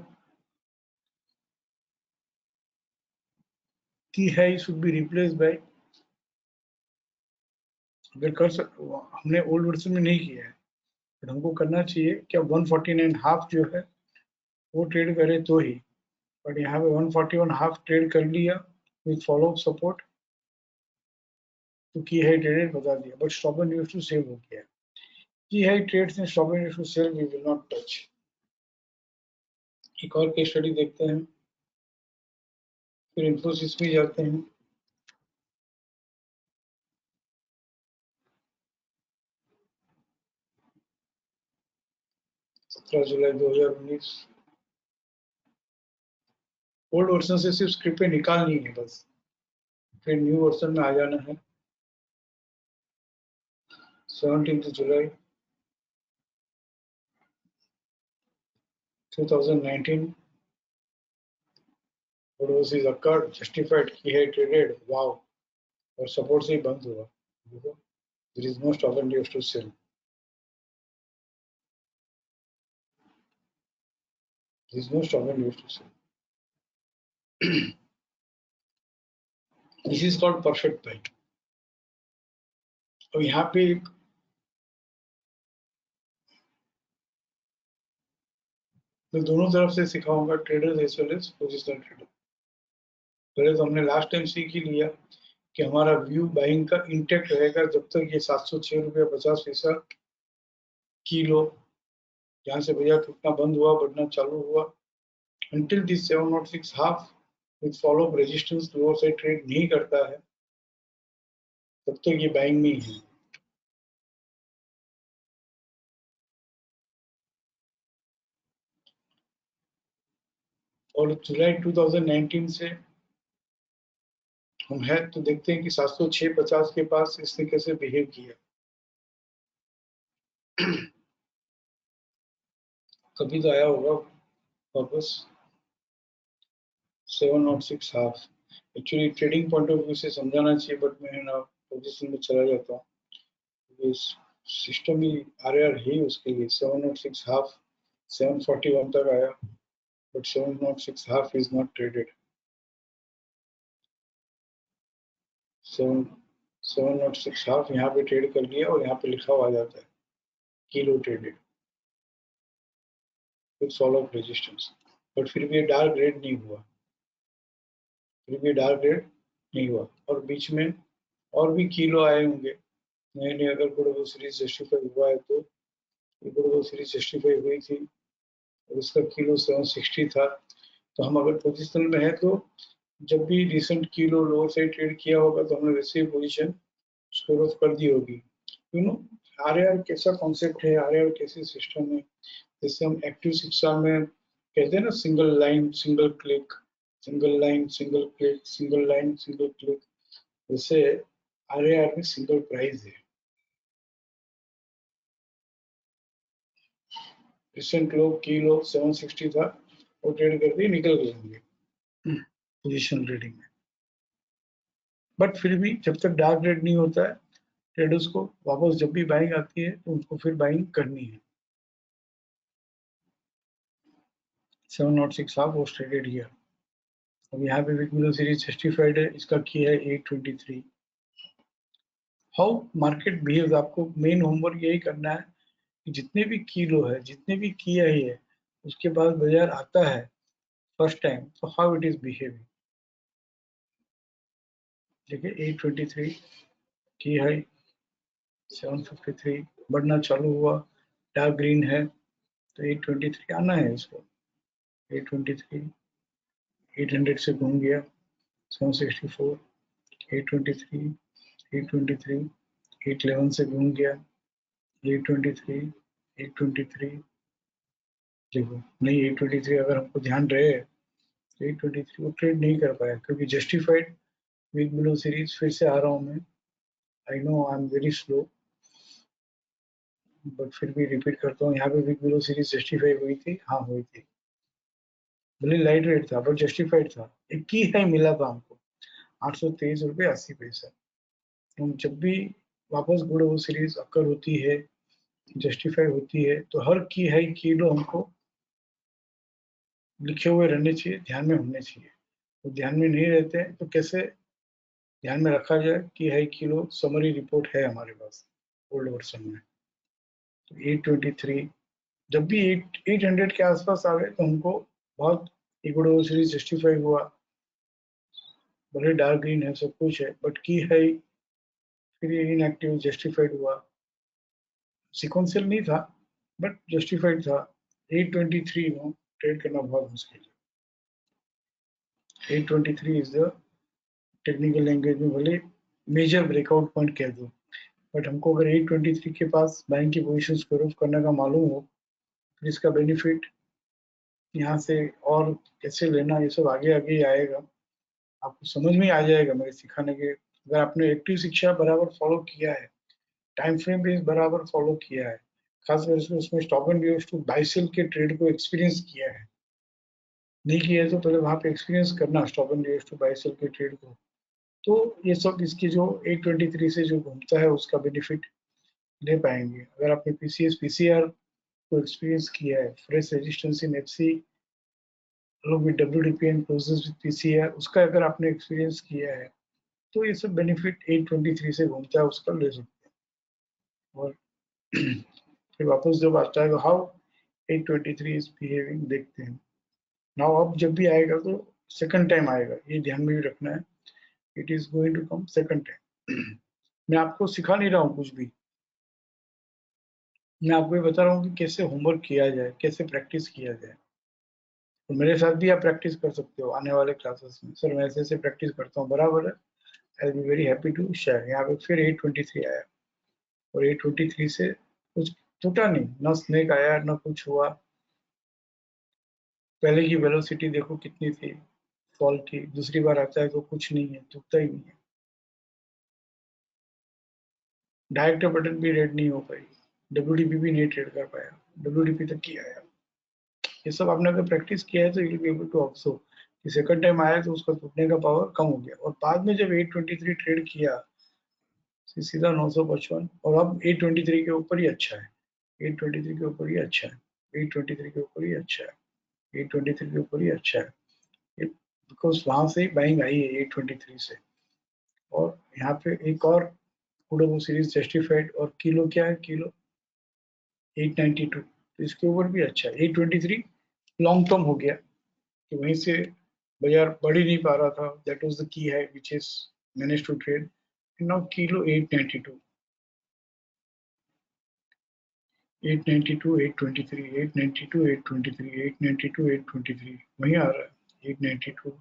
key high should be replace by, अगर कर हमने ओल्ड वर्जन में नहीं किया है, बट हमको करना चाहिए क्या 149.5 जो है वो ट्रेड करे तो ही। बट यहाँ पे 141.5 ट्रेड कर लिया विथ फॉलो अप सपोर्ट, तो की हाई ट्रेडेड बता दिया, but stop and use to sell हो गया। Key high trades and stop and use to sell we will not touch. एक और केस स्टडी देखते हैं, फिर इन्फोसिस में जाते हैं। जुलाई 2019। ओल्ड वर्जन से सिर्फ स्क्रिप्ट निकालनी है बस, फिर न्यू वर्जन में आ जाना है। 17 जुलाई 2019 ओवरसीज अकर्ड, जस्टिफाइड की है ट्रेडेड, वाओ, और सपोर्ट से ही बंद हुआ। देखो, there is no stop and use to sell, there is no stop and use to sell. This is called perfect buying. और यहाँ पे मैं दोनों तरफ से सिखाऊंगा, traders as well as positional trader. पहले तो हमने लास्ट टाइम सीख ही लिया कि हमारा व्यू बाइंग का इंटेक्ट रहेगा जब तक ये 706 रुपया 50 पैसा किलो, जहाँ से भैया टूटना बंद हुआ, बढ़ना चालू हुआ, until this 706 half with follow up resistance lower side trade नहीं करता है, तब तक ये बाइंग में ही है। और जुलाई 2019 से हम है तो देखते हैं कि 706.50 के पास इसने कैसे बिहेव किया। कभी तो आया होगा वापस 706 half. Actually trading point of view से समझाना चाहिए, बट मैं ना पोजीशन में चला जाता हूँ। सिस्टम ही आरआर है उसके लिए। 706 हाफ 741 तक आया, but 706 half is not traded. 706 half यहाँ पे ट्रेड कर लिया और यहाँ पे लिखा हुआ आ जाता है kilo traded with follow up resistance, but फिर भी ये डार्क रेड नहीं हुआ, फिर भी डार्क रेड नहीं हुआ। और बीच में और भी किलो आए होंगे नए नए, अगर गुडविल सीरीज जस्टिफाई हुआ है तो। गुडविल सीरीज जस्टिफाई हुई थी और उसका किलो 760 था, तो हम अगर पोजिशन में है तो जब भी recent kilo lower side trade किया होगा तो हमने वैसे ही पोजिशन स्कोर ऑफ कर दी होगी। यू नो, आरआर कैसा कॉन्सेप्ट है, आरआर कैसे सिस्टम है, जैसे हम एक्टिव शिक्षा में कहते हैं ना, single line single click, single line single click, single line single click, वैसे आरआर में सिंगल प्राइस है। रिसेंट लो की लो 760 था, वो ट्रेड कर दिए, निकल गए होंगे पोजिशन ट्रेडिंग में। बट फिर भी जब तक डार्क रेड नहीं होता है, ट्रेडर्स को वापस जब भी बाइंग आती है तो उनको फिर बाइंग करनी है। 706 हाफ was traded here। अब यहाँ पे विक मिलो सीरीज जस्टिफाइड है, इसका की है 823। हाउ मार्केट बिहेव्स, आपको मेन होमवर्क यही करना है कि जितने भी की लो है, जितने भी की आई है, उसके बाद बाजार आता है फर्स्ट टाइम, तो हाउ इट इज बिहेविंग। देखिए 823 की है, 753 बढ़ना चालू हुआ, डार्क ग्रीन है, तो 823 आना है इसको। 823 800 से घूम गया, 764 823 823 811 से घूम गया, 823 823 देखो नहीं, 823 अगर हमको ध्यान रहे तो 823 वो ट्रेड नहीं कर पाया क्योंकि जस्टिफाइड वीक बिलो सीरीज। फिर से आ रहा हूँ मैं, I know I am very slow, but फिर भी रिपीट करता हूँ। यहाँ पे वीक बिलो सीरीज जस्टिफाई हुई थी, हाँ हुई थी, भले लाइट रेट था बट जस्टिफाइड था। एक की है मिला था हमको, 823 रुपये 80 पैसा। तो जब भी वापस गुड वो सीरीज अक्कर होती है, जस्टिफाई होती है, तो हर की है किलो हमको लिखे हुए रहने चाहिए, ध्यान में होने चाहिए। तो ध्यान में नहीं रहते हैं तो कैसे ध्यान में रखा जाए कि है किलो समरी रिपोर्ट है हमारे पास ओल्ड वर्जन में। तो 823 जब भी 800 के आसपास आ गए तो हमको बहुत इक्विटी सीरीज जस्टिफाई हुआ, भले डार्क ग्रीन है सब कुछ है, बट की है फिर ये इनएक्टिव जस्टिफाइड हुआ। सिक्वेंशियल नहीं था बट जस्टिफाइड था। 823 में ट्रेड करना बहुत मुश्किल है। 823 इज द टेक्निकल लैंग्वेज में भले मेजर ब्रेकआउट पॉइंट कह दो, बट हमको अगर 823 के पास बैंक की पोजिशन प्रूफ करने का मालूम हो, फिर इसका बेनिफिट यहाँ से और कैसे लेना, ये सब आगे आगे ही आएगा, आपको समझ में आ जाएगा मेरे सिखाने के। अगर आपने एक्टिव शिक्षा बराबर फॉलो किया है, टाइम फ्रेम बेस बराबर फॉलो किया है, खासकर से उसमें stock and use to buy sell के ट्रेड को एक्सपीरियंस किया है, नहीं किया है तो पहले वहां पे एक्सपीरियंस करना stock and use to buy sell के ट्रेड को। तो ये सब इसकी जो 823 से जो घूमता है उसका बेनिफिट ले पाएंगे। अगर आपने पीसीएस पीसीआर को एक्सपीरियंस किया है, fresh resistance in FC along with WDP and closes with PCR, उसका अगर आपने एक्सपीरियंस किया है तो ये सब बेनिफिट 823 से घूमता है उसका ले सकते हैं। और फिर वापस जब आता है तो हाउ 823 इज बिहेविंग देखते हैं। नाउ अब जब भी आएगा तो सेकंड टाइम आएगा, ये ध्यान में भी रखना है। It is going to come second time. मैं आपको सिखा नहीं रहा हूँ कुछ भी, मैं आपको ये बता रहा हूँ कि कैसे होमवर्क किया जाए, कैसे प्रैक्टिस किया जाए। तो मेरे साथ भी आप प्रैक्टिस कर सकते हो आने वाले क्लासेस में। सर मैं ऐसे ऐसे प्रैक्टिस करता हूँ, बराबर है, I be very happy to share. यहाँ पे फिर 823 आया और 823 से कुछ टूटा नहीं, ना स्नेक आया ना कुछ हुआ। पहले की वेलोसिटी देखो कितनी थी फॉल की, दूसरी बार आता है तो कुछ नहीं है, टूटता ही नहीं है। डायरेक्ट बटन भी रेड नहीं हो पाई, डब्ल्यूडीपी भी नहीं ट्रेड कर पाया, डब्ल्यूडीपी तक की आया। ये सब आपने अगर प्रैक्टिस किया है तो you will be able to observe कि सेकंड टाइम आया तो उसका टूटने का पावर कम हो गया। और बाद में जब 823 ट्रेड किया सीधा 955, और अब 823 के ऊपर ही अच्छा है, 823 के ऊपर ही अच्छा है, 823 के ऊपर ही अच्छा है, 823 के ऊपर ही अच्छा है, बिकॉज वहां से बाइंग आई है 823 से। और यहाँ पे एक और कुडोमो सीरीज जस्टिफाइड, और किलो क्या है, किलो 892, तो इसके ऊपर भी अच्छा है। 823 लॉन्ग टर्म हो गया कि वहीं से बाजार बढ़ ही नहीं पा रहा था, दैट वाज द की है which is manage to trade. Now key low 892 892 823 892 823 892 823 वहीं आ रहा है। 892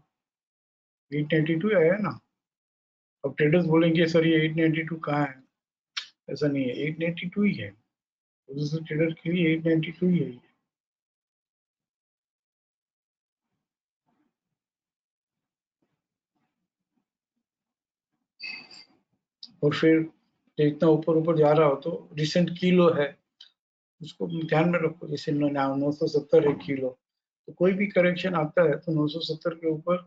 892 आया ना। अब ट्रेडर्स बोलेंगे सर ये 892 कहाँ है, ऐसा नहीं है, 892 ही है। दूसरे ट्रेडर के लिए 892 ही है ये। और फिर इतना ऊपर ऊपर जा रहा हो तो रिसेंट किलो है उसको ध्यान में रखो, जैसे 970 है किलो, तो कोई भी करेक्शन आता है तो 970 के ऊपर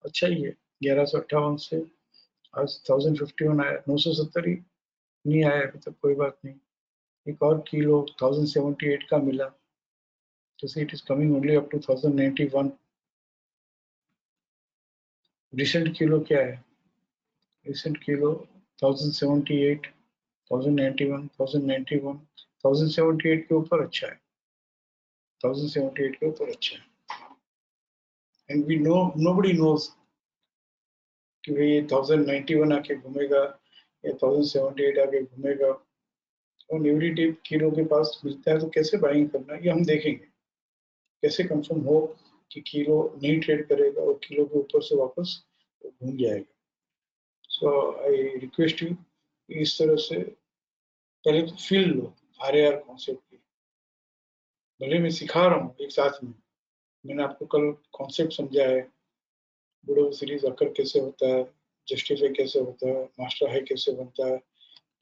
अच्छा ही है। 1158 से आज 1051 आया, 970 ही नहीं आया अभी तक, कोई बात नहीं। एक और किलो 1078 का मिला, तो see it is coming only up to 1091। Recent key low क्या है? रिसेंट किलो 1078, 1091, 1091, 1078 के ऊपर अच्छा है, 1078 के ऊपर अच्छा है। And we know, nobody knows कि भाई ये 1091 आके घूमेगा या 1078 आके घूमेगा। और एवरी डे किलो के पास मिलता है तो कैसे बाइंग करना है ये हम देखेंगे। कैसे कंफर्म हो कि किलो नहीं ट्रेड करेगा और किलो के ऊपर से वापस घूम जाएगा। सो आई रिक्वेस्ट यू, इस तरह से पहले तो फील लो RAR कॉन्सेप्ट की। भले मैं सिखा रहा हूँ एक साथ में, मैंने आपको कल कॉन्सेप्ट समझा है, बुडो सीरीज अकर कैसे होता है, जस्टिफाई कैसे होता है, मास्टर हाई कैसे बनता है,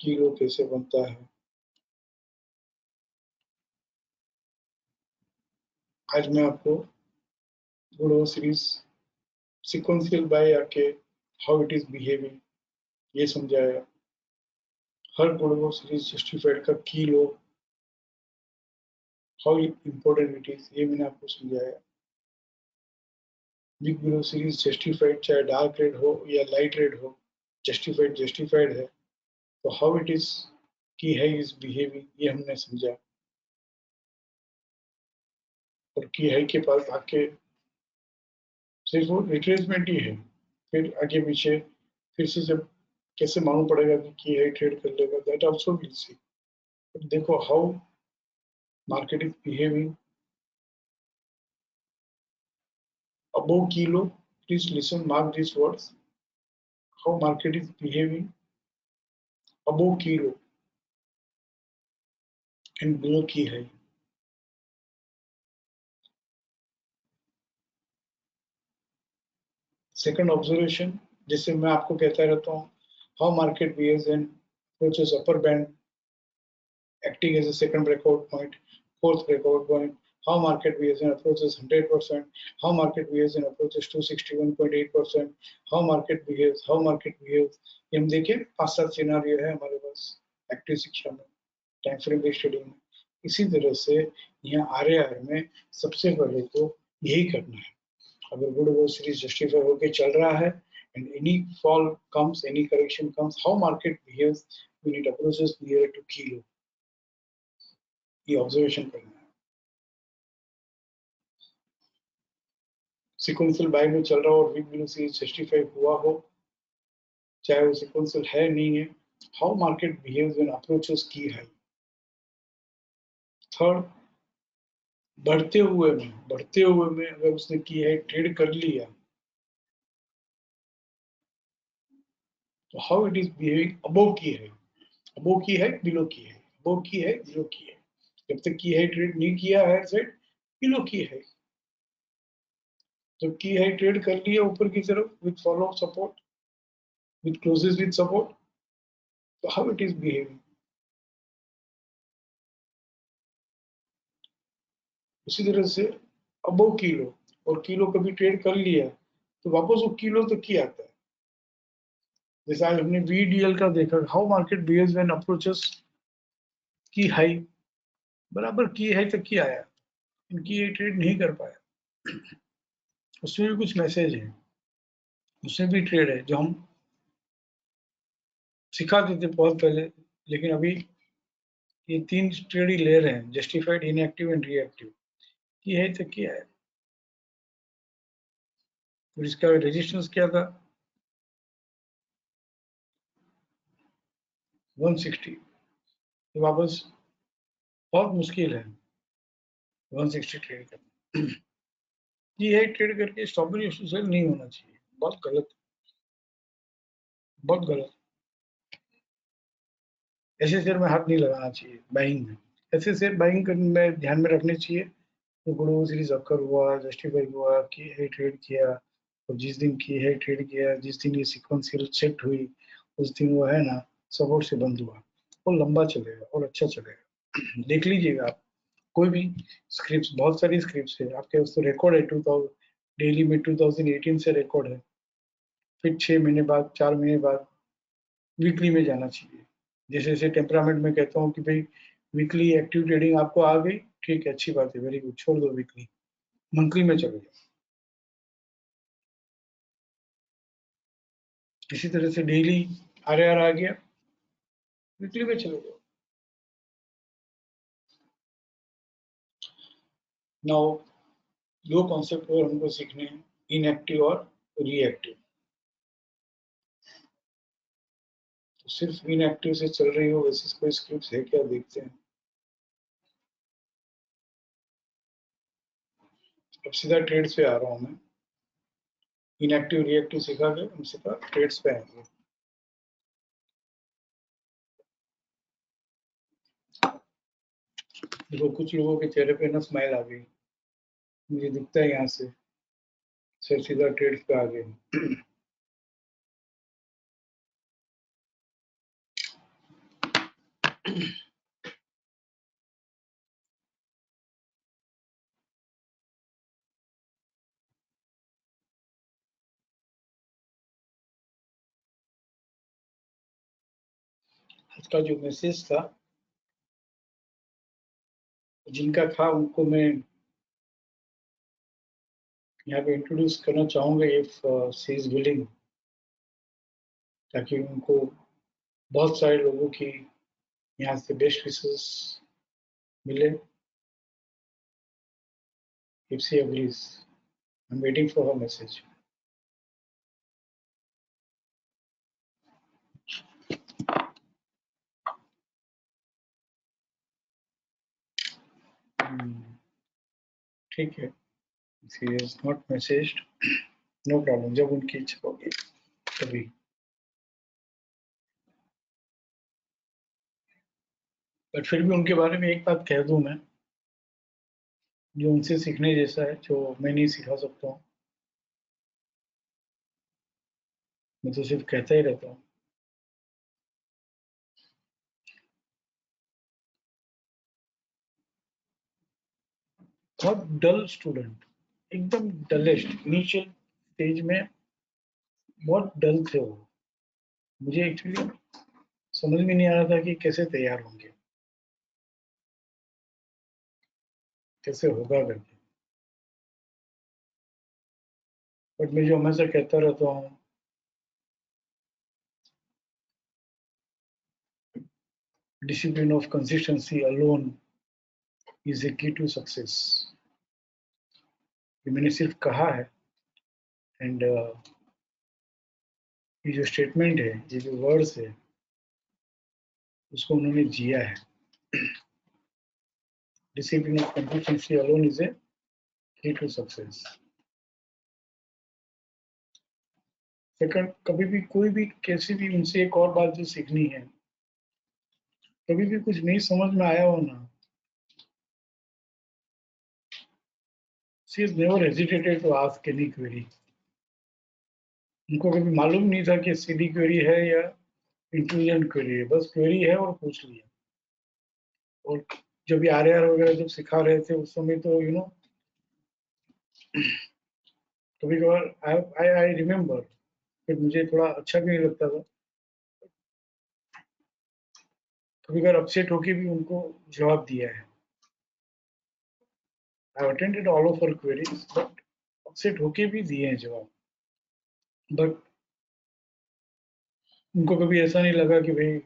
किलो कैसे बनता है। आज मैं आपको बुडो सीरीज सिक्वेंशियल बाय आके हाउ इट इज बिहेविंग ये समझाया। हर बुडो सीरीज जस्टिफाइड का kilo how important it is ये मैंने आपको समझाया। बिग बुडो सीरीज जस्टिफाइड चाहे डार्क रेड हो या लाइट रेड हो, जस्टिफाइड जस्टिफाइड है। तो हाउ इट इज की है इज बिहेविंग ये हमने समझा। और की है के पास आके सिर्फ वो रिट्रेसमेंट ही है, फिर आगे पीछे फिर से जब कैसे मालूम पड़ेगा कि है ट्रेड कर लेगा, that also will see. But देखो how market is behaving above kilo. Please listen, mark these words. How market is behaving above kilo and below key high. Second observation, जैसे मैं आपको कहता रहता हूँ, how market behaves and approaches upper band acting as a second breakout point, fourth breakout point, how market behaves and approaches 100%, how market behaves and approaches 261.8%, how market behaves, ये हम देखें 5-7 सिनारियो है हमारे पास एक्टिव शिक्षा में, टाइम फ्रेम बेस्ड ट्रेडिंग में। इसी तरह से यहाँ RAR में सबसे पहले तो यही करना है। अगर गुड वो सीरीज जस्टिफाई होके चल रहा है and any fall comes, any correction comes, how market behaves when it approaches nearer to kilo, ये ऑब्जर्वेशन करना है। सिक्वेंशियल बाय में चल रहा हो और वीक बिलो सीरीज जस्टिफाई हुआ हो, चाहे वो सिक्वेंशियल है नहीं है, how market behaves when approaches की हाई। थर्ड, बढ़ते हुए में अगर उसने की है ट्रेड कर लिया तो how it is behaving above की है, अबव की है बिलो की है, अबव की है बिलो की है। जब तक की है ट्रेड नहीं किया है सेट, बिलो की है। जब की है ट्रेड कर लिया ऊपर की तरफ with follow support, with closes with support, तो हाउ इट इज बिहेविंग। उसी तरह से अबव किलो और किलो कभी ट्रेड कर लिया तो वापस वो किलो तक की आता है। जैसे आज हमने VDL का देखा, how market behaves when approaches की हाई, बराबर की हाई तक की आया, इनकी ये ट्रेड नहीं कर पाया। उसमें भी कुछ मैसेज है, उसमें भी ट्रेड है जो हम सिखाते थे बहुत पहले, लेकिन अभी ये 3 ट्रेड ही ले रहे हैं, जस्टिफाइड, इनएक्टिव एंड रिएक्टिव। की है तक की आया। और इसका रेजिस्टेंस क्या था? 160। तो वापस बहुत मुश्किल है 160 ट्रेड करना। ये है ट्रेड करके स्टॉप सेल नहीं होना चाहिए, बहुत गलत, बहुत गलत। ऐसे शेयर में हाथ नहीं लगाना चाहिए बाइंग में। ऐसे शेयर बाइंग में ध्यान में रखने चाहिए तो गुडो सीरीज अक्कर हुआ, जस्टिफाई हुआ, की है ट्रेड किया, और जिस दिन की है ट्रेड किया, जिस दिन ये सिक्वेंशियल सेट हुई, उस दिन वो है ना सपोर्ट से बंद हुआ, वो लंबा चलेगा और अच्छा चलेगा। देख लीजिएगा आप, कोई भी स्क्रिप्ट, बहुत सारी स्क्रिप्ट है आपके पास, तो रिकॉर्ड है 2000 डेली में 2018 से रिकॉर्ड है। फिर 6 महीने बाद, 4 महीने बाद वीकली में जाना चाहिए। जैसे जैसे टेम्परामेंट में कहता हूँ कि भाई वीकली एक्टिव ट्रेडिंग आपको आ गई, ठीक है, अच्छी बात है, वेरी गुड, छोड़ दो वीकली, मंथली में चले जाओ। इसी तरह से डेली RR आ गया, वीकली में चले जाओ। नाउ दो कॉन्सेप्ट और हमको सीखने हैं, इनएक्टिव और रिएक्टिव। तो सिर्फ इनएक्टिव से चल रही हो वैसे कोई स्क्रिप्ट है क्या, देखते हैं। अब सीधा ट्रेड्स पे आ रहा हूँ मैं। इनएक्टिव रिएक्टिव सिखा के हम सीधा ट्रेड्स पे आएंगे। देखो कुछ लोगों के चेहरे पे ना स्माइल आ गई, मुझे दिखता है यहाँ से, सर सीधा ट्रेड्स पे आ गए। आज का जो मैसेज था, जिनका था उनको मैं यहाँ पे इंट्रोड्यूस करना चाहूंगा, इफ शी इज विलिंग, ताकि उनको बहुत सारे लोगों की यहाँ से बेस्ट विशेस मिले। If she agrees, I'm waiting for her message. ठीक है, she is not messaged, no problem, जब उनकी इच्छा होगी तभी। बट फिर भी उनके बारे में एक बात कह दूं मैं, जो उनसे सीखने जैसा है, जो मैं नहीं सिखा सकता हूँ, मैं तो सिर्फ कहता ही रहता हूँ। बहुत डल स्टूडेंट, एकदम डलेस्ट, इनिशियल स्टेज में बहुत डल थे वो। मुझे एक्चुअली समझ में नहीं आ रहा था कि कैसे तैयार होंगे, कैसे होगा करके। बट मैं जो हमेशा कहता रहता हूँ, discipline of consistency alone is a key to success। ये मैंने सिर्फ कहा है, एंड ये जो स्टेटमेंट है, ये जो वर्ड्स है, उसको उन्होंने जिया है। Discipline of consistency alone is a की टू सक्सेस। सेकंड, कभी भी कोई भी कैसी भी उनसे एक और बात जो सीखनी है, कभी भी कुछ नहीं समझ में आया हो ना, she is never hesitated to ask any query. उनको कभी मालूम नहीं था कि सीधी क्वेरी है या इंटेलिजेंट क्वेरी है, बस क्वेरी है और पूछ लिया। और जब ये RR वगैरह जब सिखा रहे थे उस समय, तो कभी कभार आई रिमेम्बर, फिर मुझे थोड़ा अच्छा भी नहीं लगता था, कभी कभार अपसेट होके भी उनको जवाब दिया है। I attended all of her queries, but upset होके भी दिए हैं जवाब। बट उनको कभी ऐसा नहीं लगा कि भाई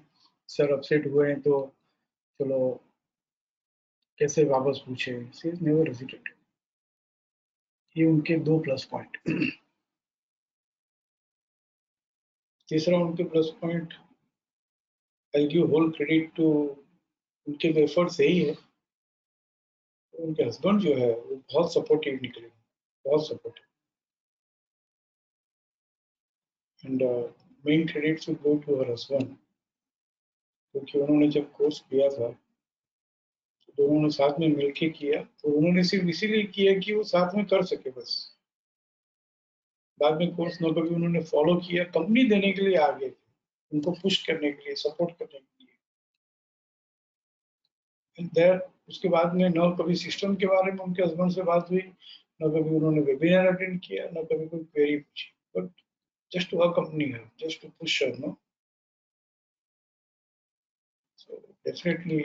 सर अपसेट हुए हैं तो चलो कैसे वापस पूछे। She is never hesitated. ये उनके दो प्लस पॉइंट। तीसरा उनके plus point, I give whole credit to, उनके एफर्ट्स यही है। उनके हस्बैंड जो है वो बहुत सपोर्टिव निकले, बहुत supportive. And main credit should go to her husband, क्योंकि उन्होंने जब कोर्स किया था तो दोनों ने साथ में मिलके किया, तो उन्होंने सिर्फ इसीलिए किया कि वो साथ में कर सके बस। बाद में कोर्स न कभी उन्होंने फॉलो किया, कंपनी देने के लिए आगे थे, उनको पुश करने के लिए, सपोर्ट करने के लिए। एंड देयर, उसके बाद में न कभी सिस्टम के बारे में उनके हस्बैंड से बात हुई, न कभी उन्होंने वेबिनार अटेंड किया, न कभी कोई क्वेरी पूछी। But just to accompany her, just to push her, no? So definitely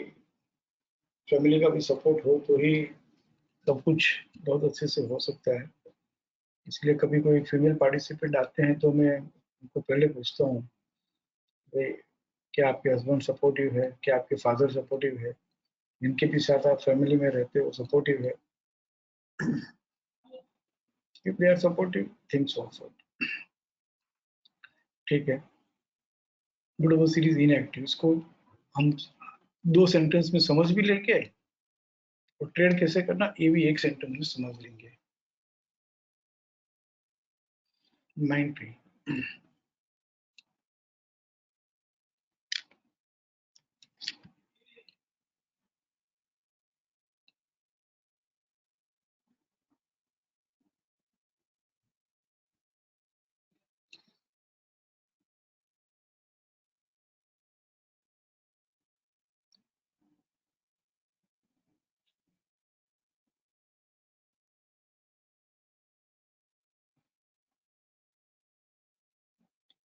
family का भी सपोर्ट हो तो ही सब कुछ बहुत अच्छे से हो सकता है। इसलिए कभी कोई फीमेल पार्टिसिपेंट आते हैं तो मैं उनको पहले पूछता हूँ, भाई क्या आपके हस्बैंड सपोर्टिव है, क्या आपके फादर सपोर्टिव है, जिनके भी साथ आप फैमिली में रहते हो सपोर्टिव है। If they are supportive, things also ठीक है। गुड वो सीरीज इनएक्टिव, इसको हम 2 सेंटेंस में समझ भी लेंगे और ट्रेड कैसे करना ये भी 1 सेंटेंस में समझ लेंगे। माइंड ट्री,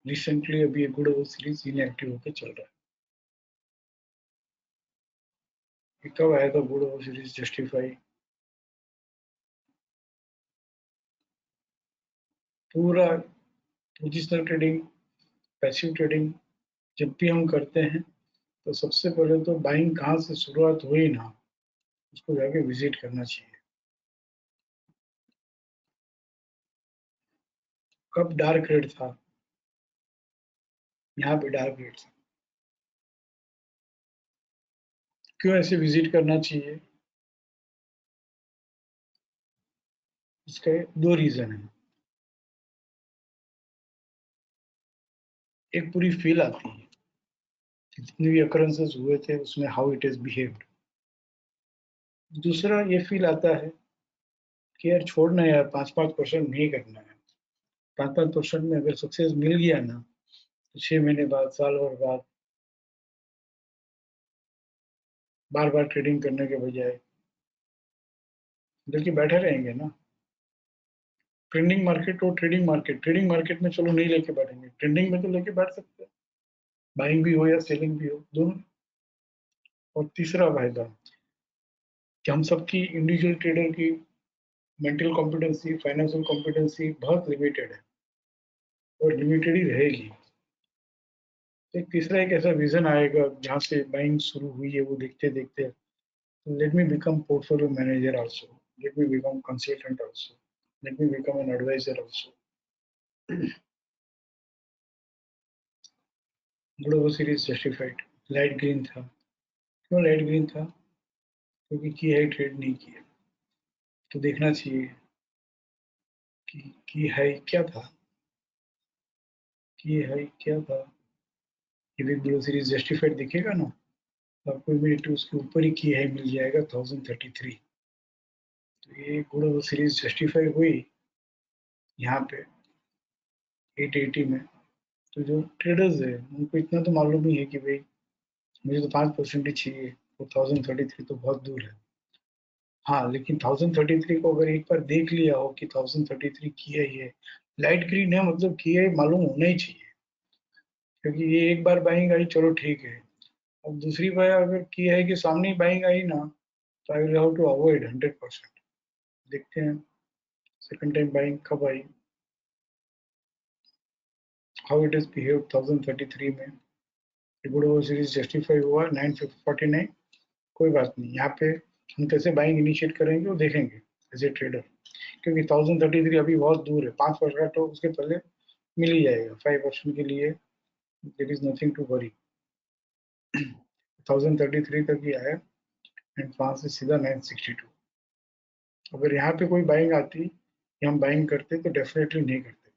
रिसेंटली अभी ये गुड वो सीरीज इनएक्टिव होकर चल रहा है। ये कब आया था गुड वो सीरीज जस्टिफाई? पूरा पोजिशनल ट्रेडिंग, पैसिव ट्रेडिंग जब भी हम करते हैं तो सबसे पहले तो बाइंग कहाँ से शुरुआत हुई ना, उसको जाके विजिट करना चाहिए। कब डार्क रेड था, यहाँ पे डार्क रेड था, क्यों ऐसे विजिट करना चाहिए? इसके 2 रीजन है। एक पूरी फील आती है कि जितने भी अकरेंसेस हुए थे उसमें हाउ इट इज बिहेव्ड। दूसरा ये फील आता है कि यार छोड़ना यार, 5-5% नहीं करना है। 5-5% में अगर सक्सेस मिल गया ना तो 6 महीने बाद, साल भर बाद बार बार ट्रेडिंग करने के बजाय देखिए बैठे रहेंगे ना। ट्रेंडिंग मार्केट और ट्रेडिंग मार्केट में चलो नहीं लेके बैठेंगे, ट्रेंडिंग में तो लेके बैठ सकते हैं, बाइंग भी हो या सेलिंग भी हो दोनों। और तीसरा फायदा कि हम सबकी इंडिविजुअल ट्रेडर की मेंटल कॉम्पिटेंसी, फाइनेंशियल कॉम्पिटेंसी बहुत लिमिटेड है और लिमिटेड ही रहेगी। तो एक तीसरा एक ऐसा विजन आएगा जहाँ से बाइंग शुरू हुई है वो देखते देखते let me become portfolio manager also, let me become consultant also, let me become an advisor also. Global series justified light green था। क्यों लाइट ग्रीन था? क्योंकि की हाई ट्रेड नहीं किया, तो देखना चाहिए कि की हाई क्या था, की हाई क्या था। ये भी ग्लोबल सीरीज जस्टिफाइड दिखेगा ना, तो आपको इमीडिएटली उसके ऊपर ही की हाई मिल जाएगा 1033। तो ये ग्लोबल सीरीज जस्टिफाई हुई यहाँ पे 880 में। तो जो ट्रेडर्स है उनको इतना तो मालूम ही है कि भाई मुझे तो 5% ही चाहिए, तो 1033 तो बहुत दूर है। हाँ लेकिन 1033 को अगर एक बार देख लिया हो कि 1033 की है, ये लाइट ग्रीन है मतलब की है, मालूम होना ही चाहिए। क्योंकि ये एक बार बाइंग आई चलो ठीक है, अब दूसरी बार अगर की है कि सामने ही बाइंग आई ना, तो I will have to avoid 100%। देखते हैं सेकंड टाइम बाइंग कब आई, हाउ इट इज बिहेव 1033 में। गुड ओवर सीरीज जस्टिफाई हुआ 949। कोई बात नहीं, यहाँ पे हम कैसे बाइंग इनिशिएट करेंगे वो देखेंगे एज ए ट्रेडर। क्योंकि 1033 अभी बहुत दूर है, 5% तो उसके पहले मिल ही जाएगा, 5% के लिए there is nothing to worry. 1033 तक ही आया एंड वहां से सीधा 962। अगर यहाँ पे कोई बाइंग आती या हम बाइंग करते तो डेफिनेटली नहीं करते।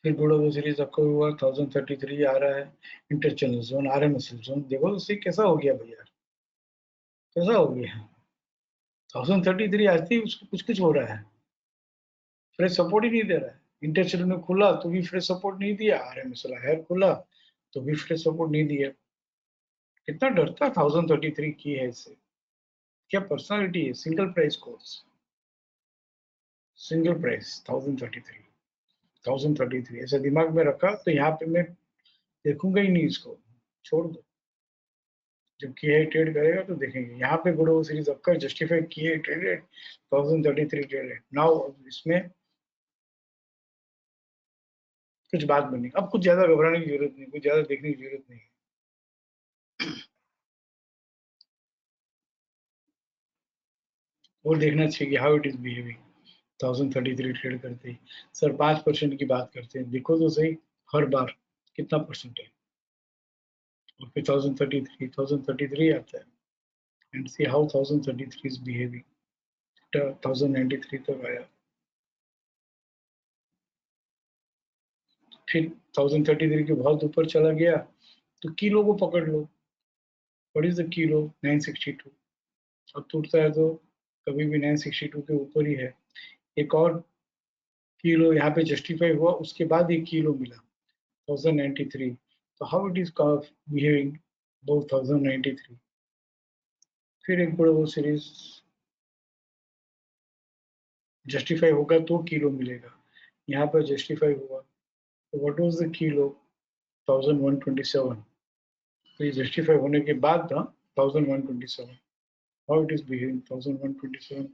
फिर गुड ओवर सीरीज आपको हुआ 1033 आ रहा है, इंटरचैनल जोन, आरएमएसएल जोन, देखो उससे कैसा हो गया भैया, कैसा हो गया। 1033 आज ही उसको कुछ कुछ हो रहा है, फ्रेश सपोर्ट ही नहीं दे रहा है। इंटरचैनल में खुला तो भी फ्रेश सपोर्ट नहीं दिया, आरएमएसएल हायर खुला तो भी फ्रेश सपोर्ट नहीं दिया। कितना डरता 1033 की है इससे, क्या पर्सनालिटी है, single price course. Single price 1033 ऐसा दिमाग में रखा, तो यहाँ पे मैं देखूंगा ही नहीं इसको, छोड़ दो। जब किए ट्रेड करेगा तो देखेंगे। यहाँ पे गुड सीरीज अक्कर जस्टिफाई किए ट्रेडेड 1033 ट्रेडेड नाउ। इसमें कुछ बात बनी, अब कुछ ज्यादा घबराने की जरूरत नहीं, कुछ ज्यादा देखने की जरूरत नहीं। और देखना चाहिए how it is behaving. 1033 trade करते ही सर 5% की बात करते हैं, देखो तो सही हर बार कितना परसेंट है। और फिर 1033 आता है, and see how 1033 is behaving. 1093 तक आया, फिर 1033 के बहुत ऊपर चला गया, तो किलो को पकड़ लो। What is the kilo? 962। अब टूटता है तो कभी भी 962 के ऊपर ही है। एक और किलो यहाँ पे जस्टिफाई हुआ, उसके बाद एक किलो मिला 1093। तो हाउ इट इज बिहेविंग 1093। फिर एक बड़ा वो सीरीज जस्टिफाई होगा तो किलो मिलेगा। यहाँ पर जस्टिफाई हुआ, तो व्हाट वाज द किलो? 1127। तो ये जस्टिफाई होने के बाद था 1127। How it is behaving 1127।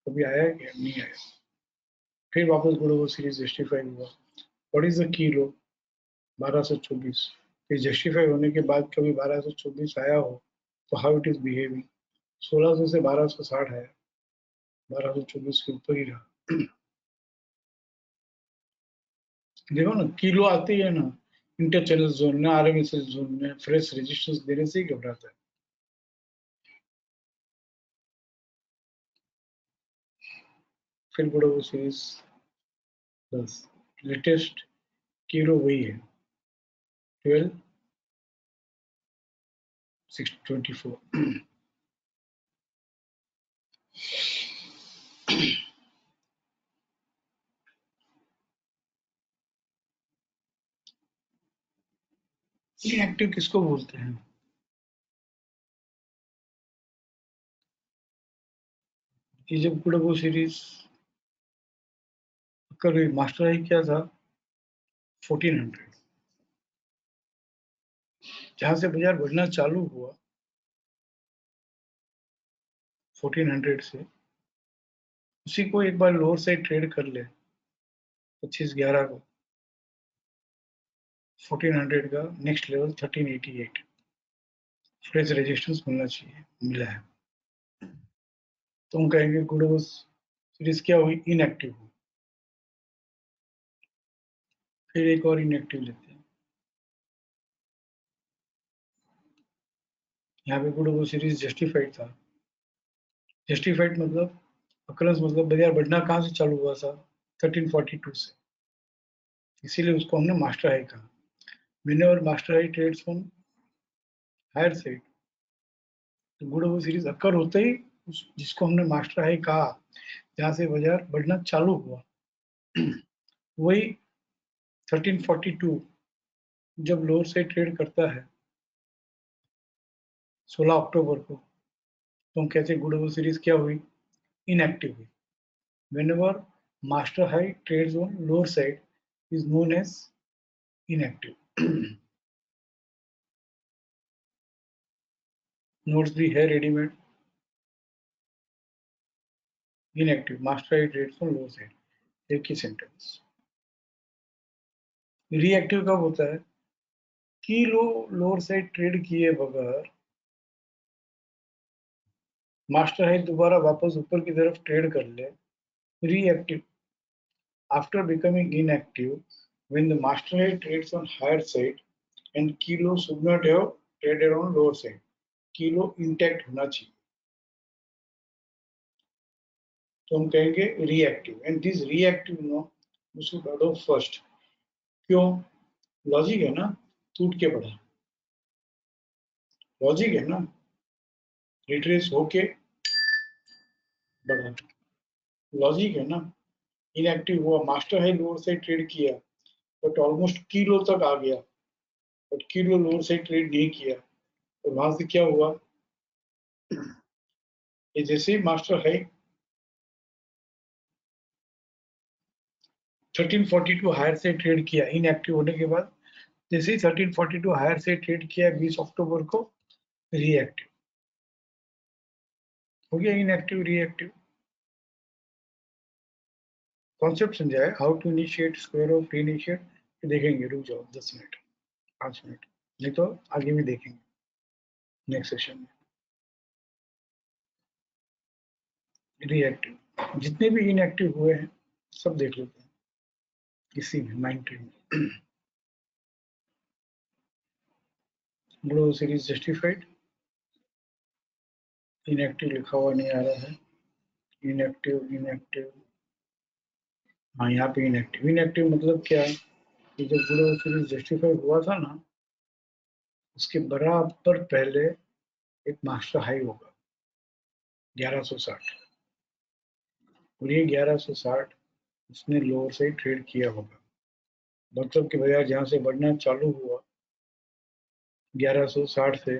कभी आया क्या? नहीं आया। फिर वापस बोलो वो सीरीज जस्टिफाई हुआ, व्हाट इज द किलो? 1224। फिर जस्टिफाई होने के बाद कभी 1224 आया हो, तो हाउ इट इज बिहेविंग? 1600 से 1260 है, 1224 के ऊपर ही रहा। देखो ना, किलो आती है ना इंटर चैनल जोन में, आरएमएसएस जोन में, फ्रेश रेजिस्टेंस देने से ही घबराता है। फिर बड़ा वो सीरीज बस लेटेस्ट किलो वही है 12624। इनएक्टिव किसको बोलते हैं? ये जब बड़ा वो सीरीज कर मास्टर आई क्या था 1400, जहां से बाजार बढ़ना चालू हुआ 1400 से, उसी को एक बार लोअर साइड ट्रेड कर ले 2511 को। 1400 का नेक्स्ट लेवल 1388, फ्रेश रेजिस्टेंस मिलना चाहिए, मिला है। तो हम कहेंगे गुड सीरीज क्या हुई? इनएक्टिव हुई। फिर एक और इनएक्टिव लेते हैं। यहाँ पे गुड सीरीज जस्टिफाइड था। जस्टिफाइड मतलब अकरंस, मतलब बाजार बढ़ना कहाँ से चालू हुआ था? 1342 से। इसीलिए उसको हमने मास्टर हाई कहा। मैंने और master high trades on higher side, तो गुड सीरीज अक्कर होते ही जिसको हमने मास्टर हाई कहा, जहाँ से बाजार बढ़ना चालू हुआ, वही 1342 जब लोअर साइड ट्रेड करता है 16 अक्टूबर को, तो हम कहते हैं गुड सीरीज क्या हुई? इनएक्टिव हुई। whenever master high trades on lower side is known as inactive. Notes भी है readymade. Inactive master high trades on lower side, एक ही सेंटेंस। रिएक्टिव कब होता है? कि लोअर साइड ट्रेड किए बगैर मास्टर हाई दोबारा वापस ऊपर की तरफ ट्रेड कर ले, reactive. After becoming inactive, when the master high trades on higher side and kilo should not have traded on lower side, kilo intact होना चाहिए, तो हम कहेंगे reactive. And this reactive no we should adopt first. क्यों? लॉजिक है ना, टूट के बढ़ा, लॉजिक है ना, रिट्रेस होके बढ़ा, लॉजिक है ना। इनएक्टिव हुआ, master high lower side trade किया, बट ऑलमोस्ट किलो तक आ गया, but kilo lower side trade नहीं किया, तो वहां से क्या हुआ? ये जैसे ही मास्टर हाई 1342 हायर से ट्रेड किया इनएक्टिव होने के बाद, जैसे ही 1342 हायर से ट्रेड किया 20 अक्टूबर को, रीएक्टिव हो गया, इनएक्टिव रीएक्टिव। कॉन्सेप्ट समझा है, how to initiate, square off initiate, देखेंगे, रुक जाओ 10 मिनट 5 मिनट, नहीं तो आगे भी देखेंगे नेक्स्ट सेशन में। रीएक्टिव जितने भी इनएक्टिव हुए हैं सब देख लेते हैं इसी में माइंड ट्री में। ग्लो सीरीज जस्टिफाइड, इनएक्टिव लिखा हुआ नहीं आ रहा है, इनएक्टिव इनएक्टिव, हाँ यहाँ पे इनएक्टिव, इनएक्टिव मतलब क्या है कि जब ग्लो सीरीज जस्टिफाइड हुआ था ना, उसके बराबर पहले एक मास्टर हाई होगा 1160, और ये 1160 उसने लोअर से ट्रेड किया होगा, मतलब कि बाजार जहाँ से बढ़ना चालू हुआ 1160 से,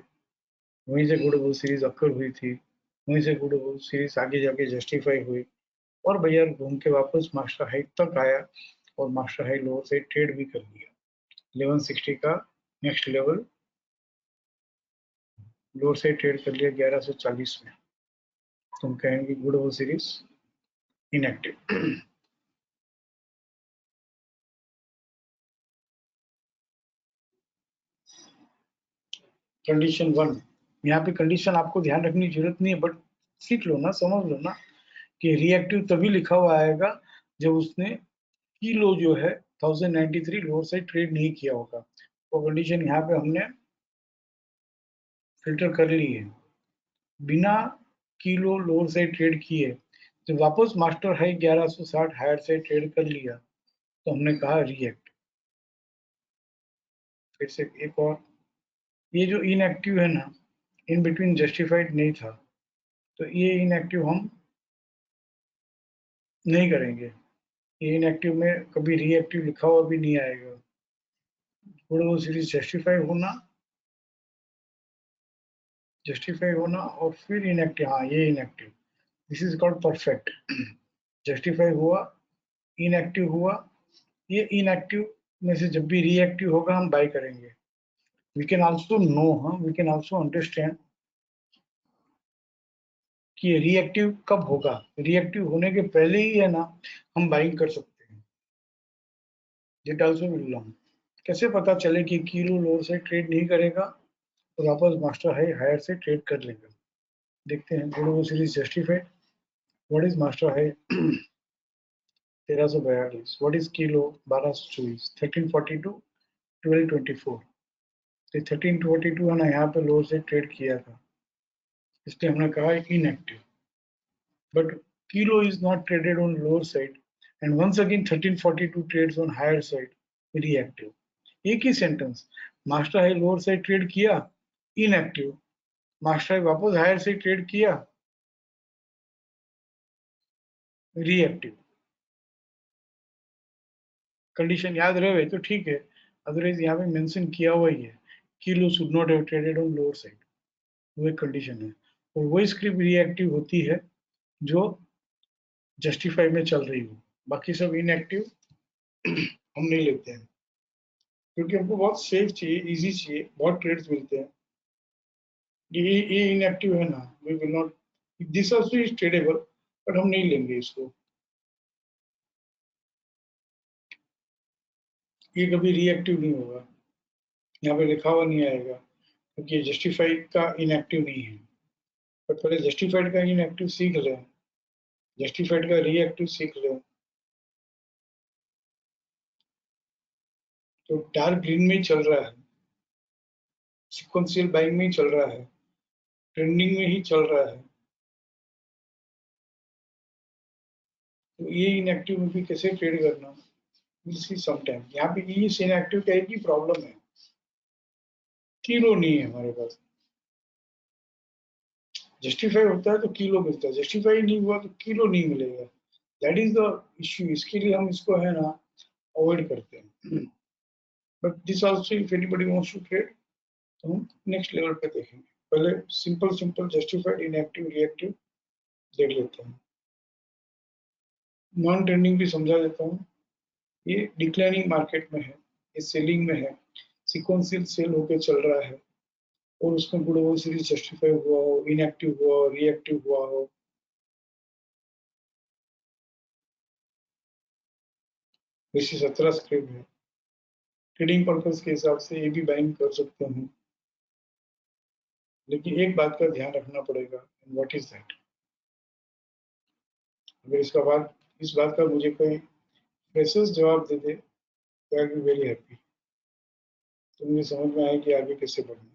वहीं से गुड बुल सीरीज अक्कर हुई थी, वहीं से गुड बुल सीरीज आगे जाके जस्टिफाई हुई, और बाजार घूम के वापस मास्टर हाई तक आया, और मास्टर हाई लोअर से ट्रेड भी कर लिया 1160 का नेक्स्ट लेवल लोअर से ट्रेड कर लिया 1140 में, तो हम कहेंगे good bull series inactive. Condition 1, यहाँ पे कंडीशन आपको ध्यान रखने की जरूरत नहीं है, बट सीख लो ना, समझ लो ना कि रिएक्टिव तभी लिखा हुआ आएगा जब उसने किलो जो है 1093 लोअर से ट्रेड नहीं किया होगा। वो कंडीशन यहाँ पे हमने फिल्टर कर ली है, बिना किलो लोअर से ट्रेड किए जब वापस मास्टर हाई 1160 हायर से ट्रेड कर लिया, तो हमने कहा रिएक्ट। फिर से एक और, ये जो इनएक्टिव है ना, इन बिटवीन जस्टिफाइड नहीं था, तो ये इनएक्टिव हम नहीं करेंगे, ये इनएक्टिव में कभी रिएक्टिव लिखा हुआ भी नहीं आएगा। वो सीरीज जस्टिफाई होना और फिर इनएक्टिव, हाँ ये inactive, this is called perfect. Justify हुआ, इनएक्टिव हुआ, ये इनएक्टिव में से जब भी रिएक्टिव होगा हम बाय करेंगे। वी कैन आल्सो नो, हाँ वी कैन आल्सो अंडरस्टैंड कि ये रिएक्टिव कब होगा, रिएक्टिव होने के पहले ही है ना हम बाइंग कर सकते हैं। इट आल्सो विल लर्न, कैसे पता चले कि किलो लोअर से ट्रेड नहीं करेगा और वापस मास्टर हाई हायर से ट्रेड कर लेगा। देखते हैं, good series justified, what is master high 1342, what is kilo 1224, 1342 1224, तो 1342 है ना, यहाँ पे लोअर से ट्रेड किया था, इसलिए हमने कहा inactive, but kilo is not traded on lower side, and once again 1342 trades on higher side, reactive। एक ही sentence, master high lower side trade किया इनएक्टिव, मास्टर हाई वापस हायर से ट्रेड किया रिएक्टिव। कंडीशन याद रहे तो ठीक है, अदरवाइज यहाँ पे मेंशन किया हुआ ही है, kilo should not have traded on lower side, वो एक कंडीशन है, और वही स्क्रिप्ट रिएक्टिव होती है जो जस्टिफाई में चल रही हो, बाकी सब इनएक्टिव हम नहीं लेते हैं, क्योंकि हमको बहुत सेफ चाहिए, इजी चाहिए, बहुत ट्रेड्स मिलते हैं। ये इनएक्टिव है ना, we will not, this also is tradable, but हम नहीं लेंगे इसको, ये कभी रिएक्टिव नहीं होगा, यहाँ पे लिखा हुआ नहीं आएगा, क्योंकि ये जस्टिफाइड का इनएक्टिव नहीं है। पर पहले जस्टिफाइड का इनएक्टिव सीख लें, जस्टिफाइड का रिएक्टिव सीख लें, तो डार्क ग्रीन में ही चल रहा है, सिक्वेंशियल बाइंग में ही चल रहा है, ट्रेंडिंग में ही चल रहा है, तो ये इनएक्टिव में भी कैसे ट्रेड करना, विल सी समटाइम। यहाँ पे इस इनएक्टिव का एक ही प्रॉब्लम है, किलो नहीं है हमारे पास, जस्टिफाई होता है तो किलो मिलता है, जस्टिफाई नहीं हुआ तो किलो नहीं मिलेगा, दैट इज द इश्यू, इसके लिए हम इसको है ना अवॉइड करते हैं। But this also if anybody wants to trade, तो हम नेक्स्ट लेवल पे देखेंगे, पहले simple simple justified inactive reactive देख लेते हैं, नॉन ट्रेंडिंग भी समझा देता हूँ। ये डिक्लाइनिंग मार्केट में है, ये सेलिंग में है, सिक्वेंशियल सेल होकर चल रहा है और उसमें गुड ओवर सीरीज जस्टिफाई हुआ हो, इनएक्टिव हुआ हो, रिएक्टिव हुआ हो, वैसे 17 स्क्रिप्ट है। ट्रेडिंग पर्पज के हिसाब से ये भी बाइंग कर सकते हैं, लेकिन एक बात का ध्यान रखना पड़ेगा, व्हाट इज दैट। अगर इसका बात इस बात का मुझे कोई फ्रेशर्स जवाब दे दे तो आई बी वेरी हैप्पी, तो मुझे समझ में आए कि आगे कैसे बढ़ना।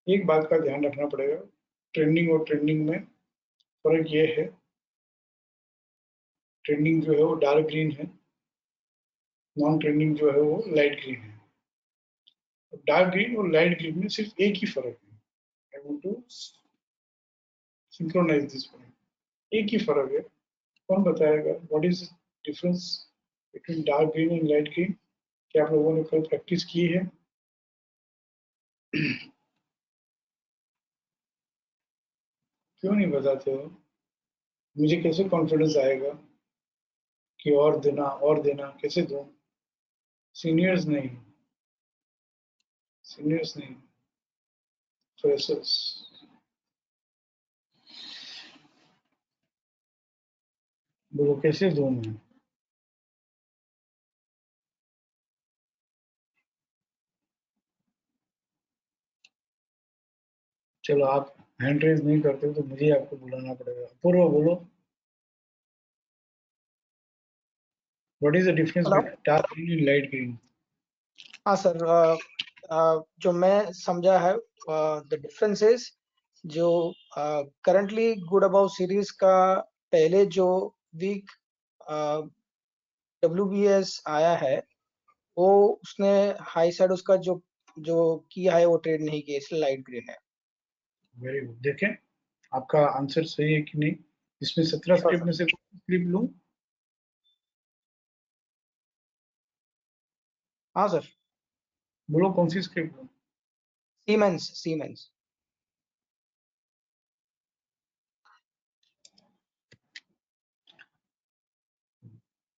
एक बात का ध्यान रखना पड़ेगा, ट्रेंडिंग और ट्रेंडिंग में फर्क ये है, ट्रेंडिंग जो है वो डार्क ग्रीन है, नॉन ट्रेंडिंग जो है वो लाइट ग्रीन है। डार्क ग्रीन और लाइट ग्रीन में सिर्फ एक ही फर्क है, I want to synchronise this point, एक ही फर्क है। कौन बताएगा what is difference between dark green and light green? क्या आप लोगों ने कल प्रैक्टिस की है? क्यों नहीं बताते हो? मुझे कैसे कॉन्फिडेंस आएगा कि और देना कैसे दूं? सीनियर्स नहीं, सीनियर्स नहीं, फ्रेशर्स। बोलो कैसे दूं मैं? चलो आप हैंड रेज नहीं करते तो मुझे आपको बुलाना पड़ेगा। पूर्व बोलो, what is the difference hello. Between dark green and light green? हाँ सर, जो मैं समझा है, द डिफरेंस इज जो करंटली गुड अबाउ सीरीज का पहले जो वीक WBS आया है, वो उसने हाई साइड उसका जो जो किया है वो ट्रेड नहीं किया, इसलिए लाइट ग्रीन है। Very good. देखें आपका आंसर सही है कि नहीं। इसमें 17 श्योर स्क्रिप्ट सर। में से क्लिप लूं? हाँ सर। बोलो कौन सी स्क्रिप्ट लूं? Siemens Siemens.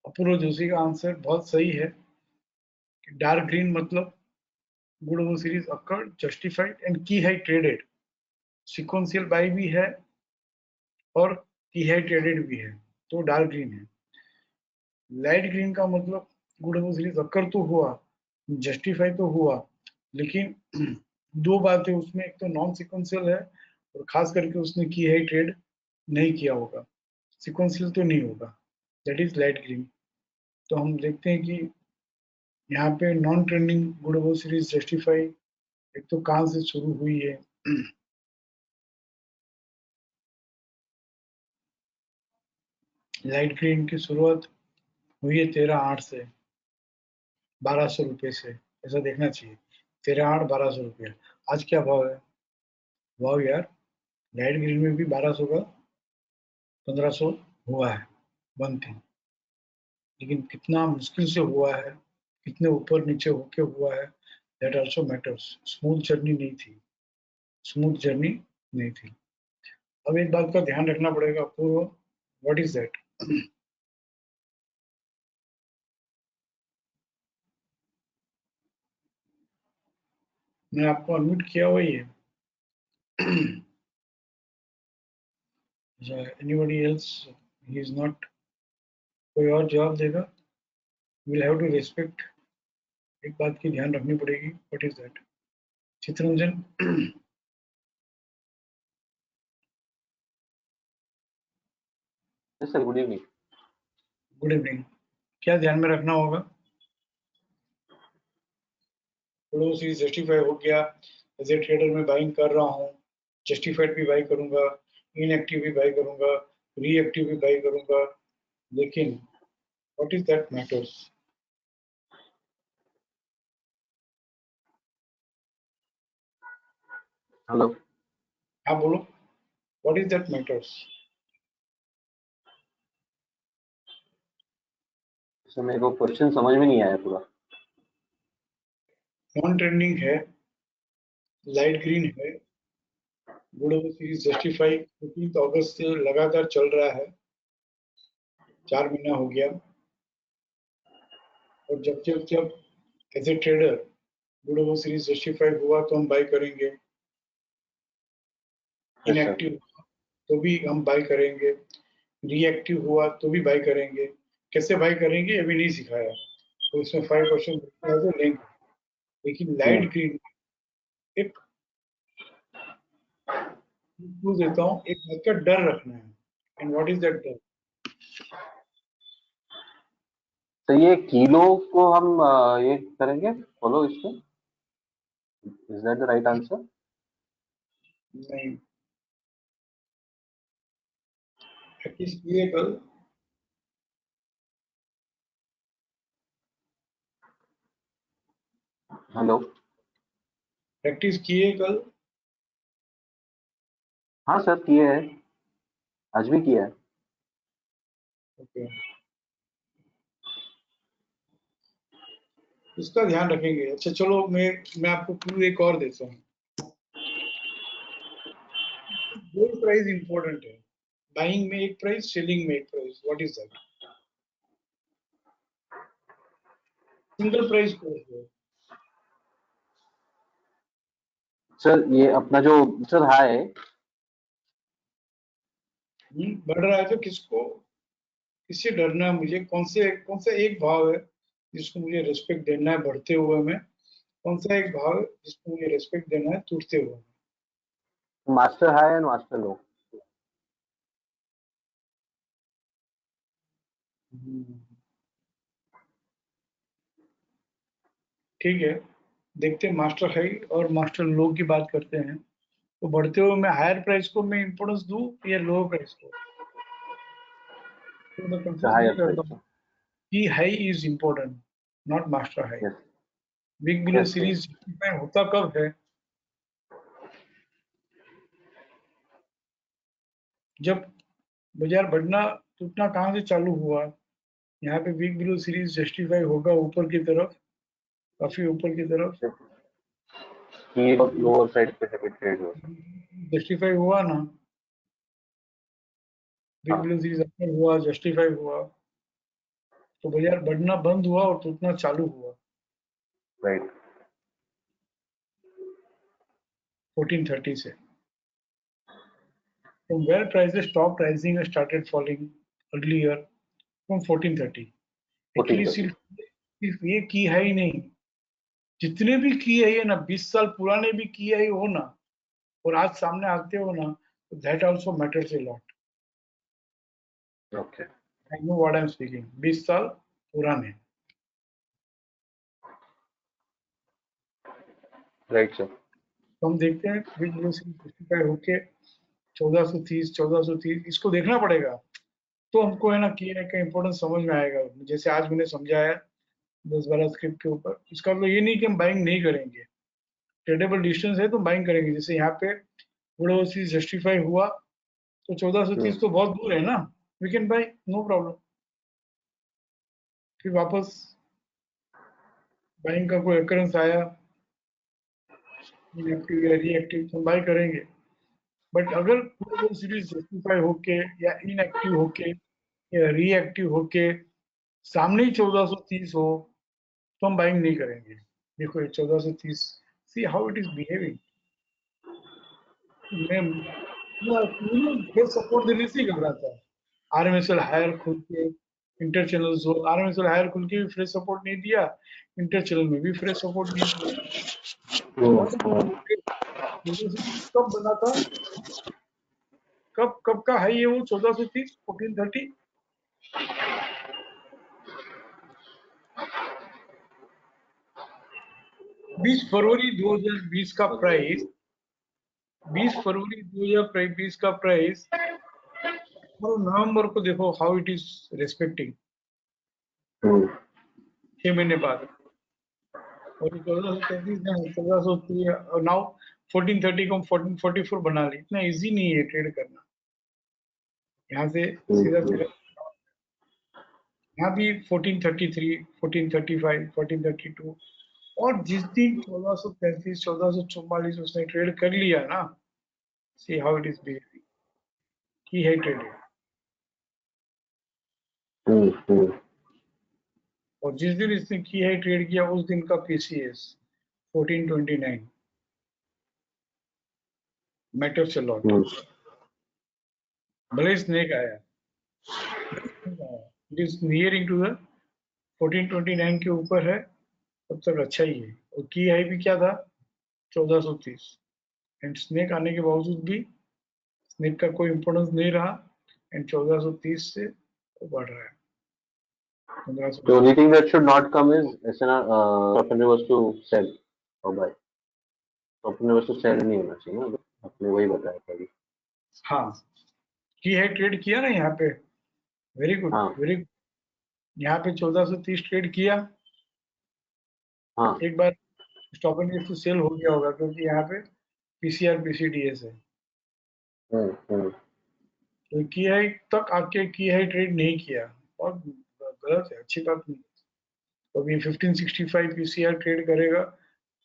अपूर्व जोशी का आंसर बहुत सही है। डार्क ग्रीन मतलब good over series occurred, justified and key high traded, sequential buy भी है और की हाई ट्रेडेड भी है, तो डार्क ग्रीन है। लाइट ग्रीन का मतलब गुड ओवर सीरीज अकर तो हुआ, जस्टिफाई तो हुआ, लेकिन दो बातें उसमें, एक तो नॉन सिक्वेंशियल है और खास करके उसने की हाई ट्रेड नहीं किया होगा, सिक्वेंशियल तो नहीं होगा, दैट इज लाइट ग्रीन। तो हम देखते हैं कि यहाँ पे non trending good over series justify एक तो कहाँ से शुरू हुई है? लाइट ग्रीन की शुरुआत हुई है 13/8 से, 1200 रुपये से, ऐसा देखना चाहिए। 13/8 1200 रुपये। आज क्या भाव है? भाव यार लाइट ग्रीन में भी 1200 का 1500 हुआ है, वन थिंग, लेकिन कितना मुश्किल से हुआ है, कितने ऊपर नीचे होके हुआ है, that also matters. Smooth journey नहीं थी, स्मूथ जर्नी नहीं थी। अब एक बात का ध्यान रखना पड़ेगा पूर्व, व्हाट इज दैट? मैंने आपको अनम्यूट किया हुआ ही है। Anybody else he is not? कोई और जवाब देगा? विल हैव टू रिस्पेक्ट, एक बात की ध्यान रखनी पड़ेगी, what is that? Chitraranjan sir good evening. Good evening. क्या ध्यान में रखना होगा? पड़ोसी जस्टिफाई हो गया, एज ए ट्रेडर में बाइंग कर रहा हूँ, जस्टिफाइड भी बाई करूंगा, इनएक्टिव भी बाई करूंगा, रीएक्टिव भी बाई करूंगा, लेकिन what is that matters? Hello हाँ बोलो, what is that matters? Sir, मेरे को क्वेश्चन समझ में नहीं आया पूरा। नॉन ट्रेंडिंग है, लाइट ग्रीन है, गुड ओवर सीरीज जस्टिफाई 15 अगस्त से लगातार चल रहा है, 4 महीना हो गया। और जब जब जब as a trader good over series justify हुआ तो हम बाय करेंगे, Yes, sir. इनएक्टिव तो भी हम बाय करेंगे, रिएक्टिव हुआ तो भी बाय करेंगे। कैसे बाय करेंगे अभी नहीं सिखाया, तो इसमें 5% लेंगे। लेकिन लाइट ग्रीन एक क्लू देता हूँ, एक बात का डर रखना है। एंड व्हाट इज दैट डर? तो ये किलो को हम ये करेंगे फॉलो इसको, is that the right answer? नहीं, प्रैक्टिस किए कल, हेलो, प्रैक्टिस किए कल। हाँ सर किए है, आज भी किया है। ओके, इसका ध्यान रखेंगे। अच्छा चलो, मैं आपको क्लू एक और देता हूँ। गोल्ड प्राइस इंपॉर्टेंट है, बाइंग में एक प्राइस, सेलिंग में एक price. What is that? Single price course है। सर ये अपना जो सर हाई बढ़ रहा है तो किससे डरना है मुझे? कौन सा एक भाव है जिसको मुझे रेस्पेक्ट देना है बढ़ते हुए में? कौन सा एक भाव है जिसको मुझे रेस्पेक्ट देना है टूटते हुए? मास्टर हाई एंड मास्टर लो। ठीक है, देखते हैं मास्टर हाई और मास्टर लो की बात करते हैं। तो बढ़ते हुए मैं हायर प्राइस को मैं इंपोर्टेंस दूं या लोअर प्राइस को? तो मैं कंफ्यूज नहीं हायर करता प्राइस। हूँ कि high is important, not master high. Yes big below yes series में होता कब है? जब बाजार बढ़ना टूटना कहाँ से चालू हुआ? यहाँ पे बिग बिलो सीरीज जस्टिफाई होगा ऊपर की तरफ, काफी ऊपर की तरफ। की लोअर साइड पे है ट्रेड हो। जस्टिफाई हुआ ना, बिग हाँ बिलो सीरीज अपर हुआ, जस्टिफाई हुआ, तो बाजार बढ़ना बंद हुआ और टूटना चालू हुआ राइट 1430 से। From where prices stopped rising and started falling earlier from 1430. Fourteen actually percent. सिर्फ ये की है ही नहीं, जितने भी की है ये ना, 20 साल पुराने भी की है हो ना, और आज सामने आते हो ना, that also matters a lot. Okay I know what I am speaking, 20 साल पुराने। Right sir. तो हम देखते हैं बिग ब्लू से जस्टिफाई होके 1430 1430 इसको देखना पड़ेगा, तो हमको है ना की है का इंपॉर्टेंस समझ में आएगा। जैसे आज मैंने समझाया 10-12 स्क्रिप्ट के ऊपर, इसका मतलब ये नहीं कि हम बाइंग नहीं करेंगे। ट्रेडेबल डिस्टेंस है तो बाइंग करेंगे। जैसे यहाँ पे गुड ओवरसीज जस्टिफाई हुआ तो 1430 तो बहुत दूर है ना, we can buy, no problem. फिर वापस बाइंग का कोई अकरेंस आया, इनएक्टिव या रिएक्टिव, तो बाय करेंगे। बट अगर गुड सीरीज जस्टिफाई होके या इनएक्टिव होके या रिएक्टिव होके सामने ही 1430 हो तो हम बाइंग नहीं करेंगे। देखो ये 1430, see how it is behaving. मैं फेस सपोर्ट देने से ही घबराता है। आरएमएसएल हायर खुल के, इंटर चैनल जोन, आरएमएसएल हायर खुल के भी फ्रेश सपोर्ट नहीं दिया, इंटर चैनल में भी फ्रेश सपोर्ट नहीं दिया। कब बना था, कब का हाई है वो 1430 1430? 20 फरवरी 2020 का प्राइस, 20 फरवरी 2020 का प्राइस और नवंबर को देखो हाउ इट इज रेस्पेक्टिंग 6 महीने बाद। और 1433 ने 1430 नाउ 1430 को 1444 बना ली। इतना इजी नहीं है ट्रेड करना। यहाँ से सीधा सीधा यहाँ भी 1433 1435 1432, और जिस दिन 1433 1444 उसने ट्रेड कर लिया ना, see how it is behaving, की है ट्रेडेड। और जिस दिन इसने की हाई ट्रेड किया उस दिन का पीसीएस 1429 मैटर्स अ लॉट। भले स्नेक आया, it is nearing to the 1429 के ऊपर है, तब तक अच्छा ही है। और की हाई भी क्या था 1430, एंड स्नेक आने के बावजूद भी स्नेक का कोई इंपोर्टेंस नहीं रहा, एंड 1430 से वो बढ़ रहा है। The only thing that should not come is SNR stop and reverse to sell or buy. Stop and reverse to sell नहीं होना चाहिए ना, आपने वही बताया था अभी। हाँ, की हाई ट्रेड किया ना यहाँ पे, वेरी गुड हाँ। Very good. यहाँ पे 1430 ट्रेड किया, हाँ एक बार stop and wave to sell हो गया होगा, क्योंकि यहाँ पे पीसीआर पीसीडीएस है। तो की हाई तक आके की हाई ट्रेड नहीं किया, और गलत है, अच्छी बात नहीं। तो अभी 1565 पीसीआर ट्रेड करेगा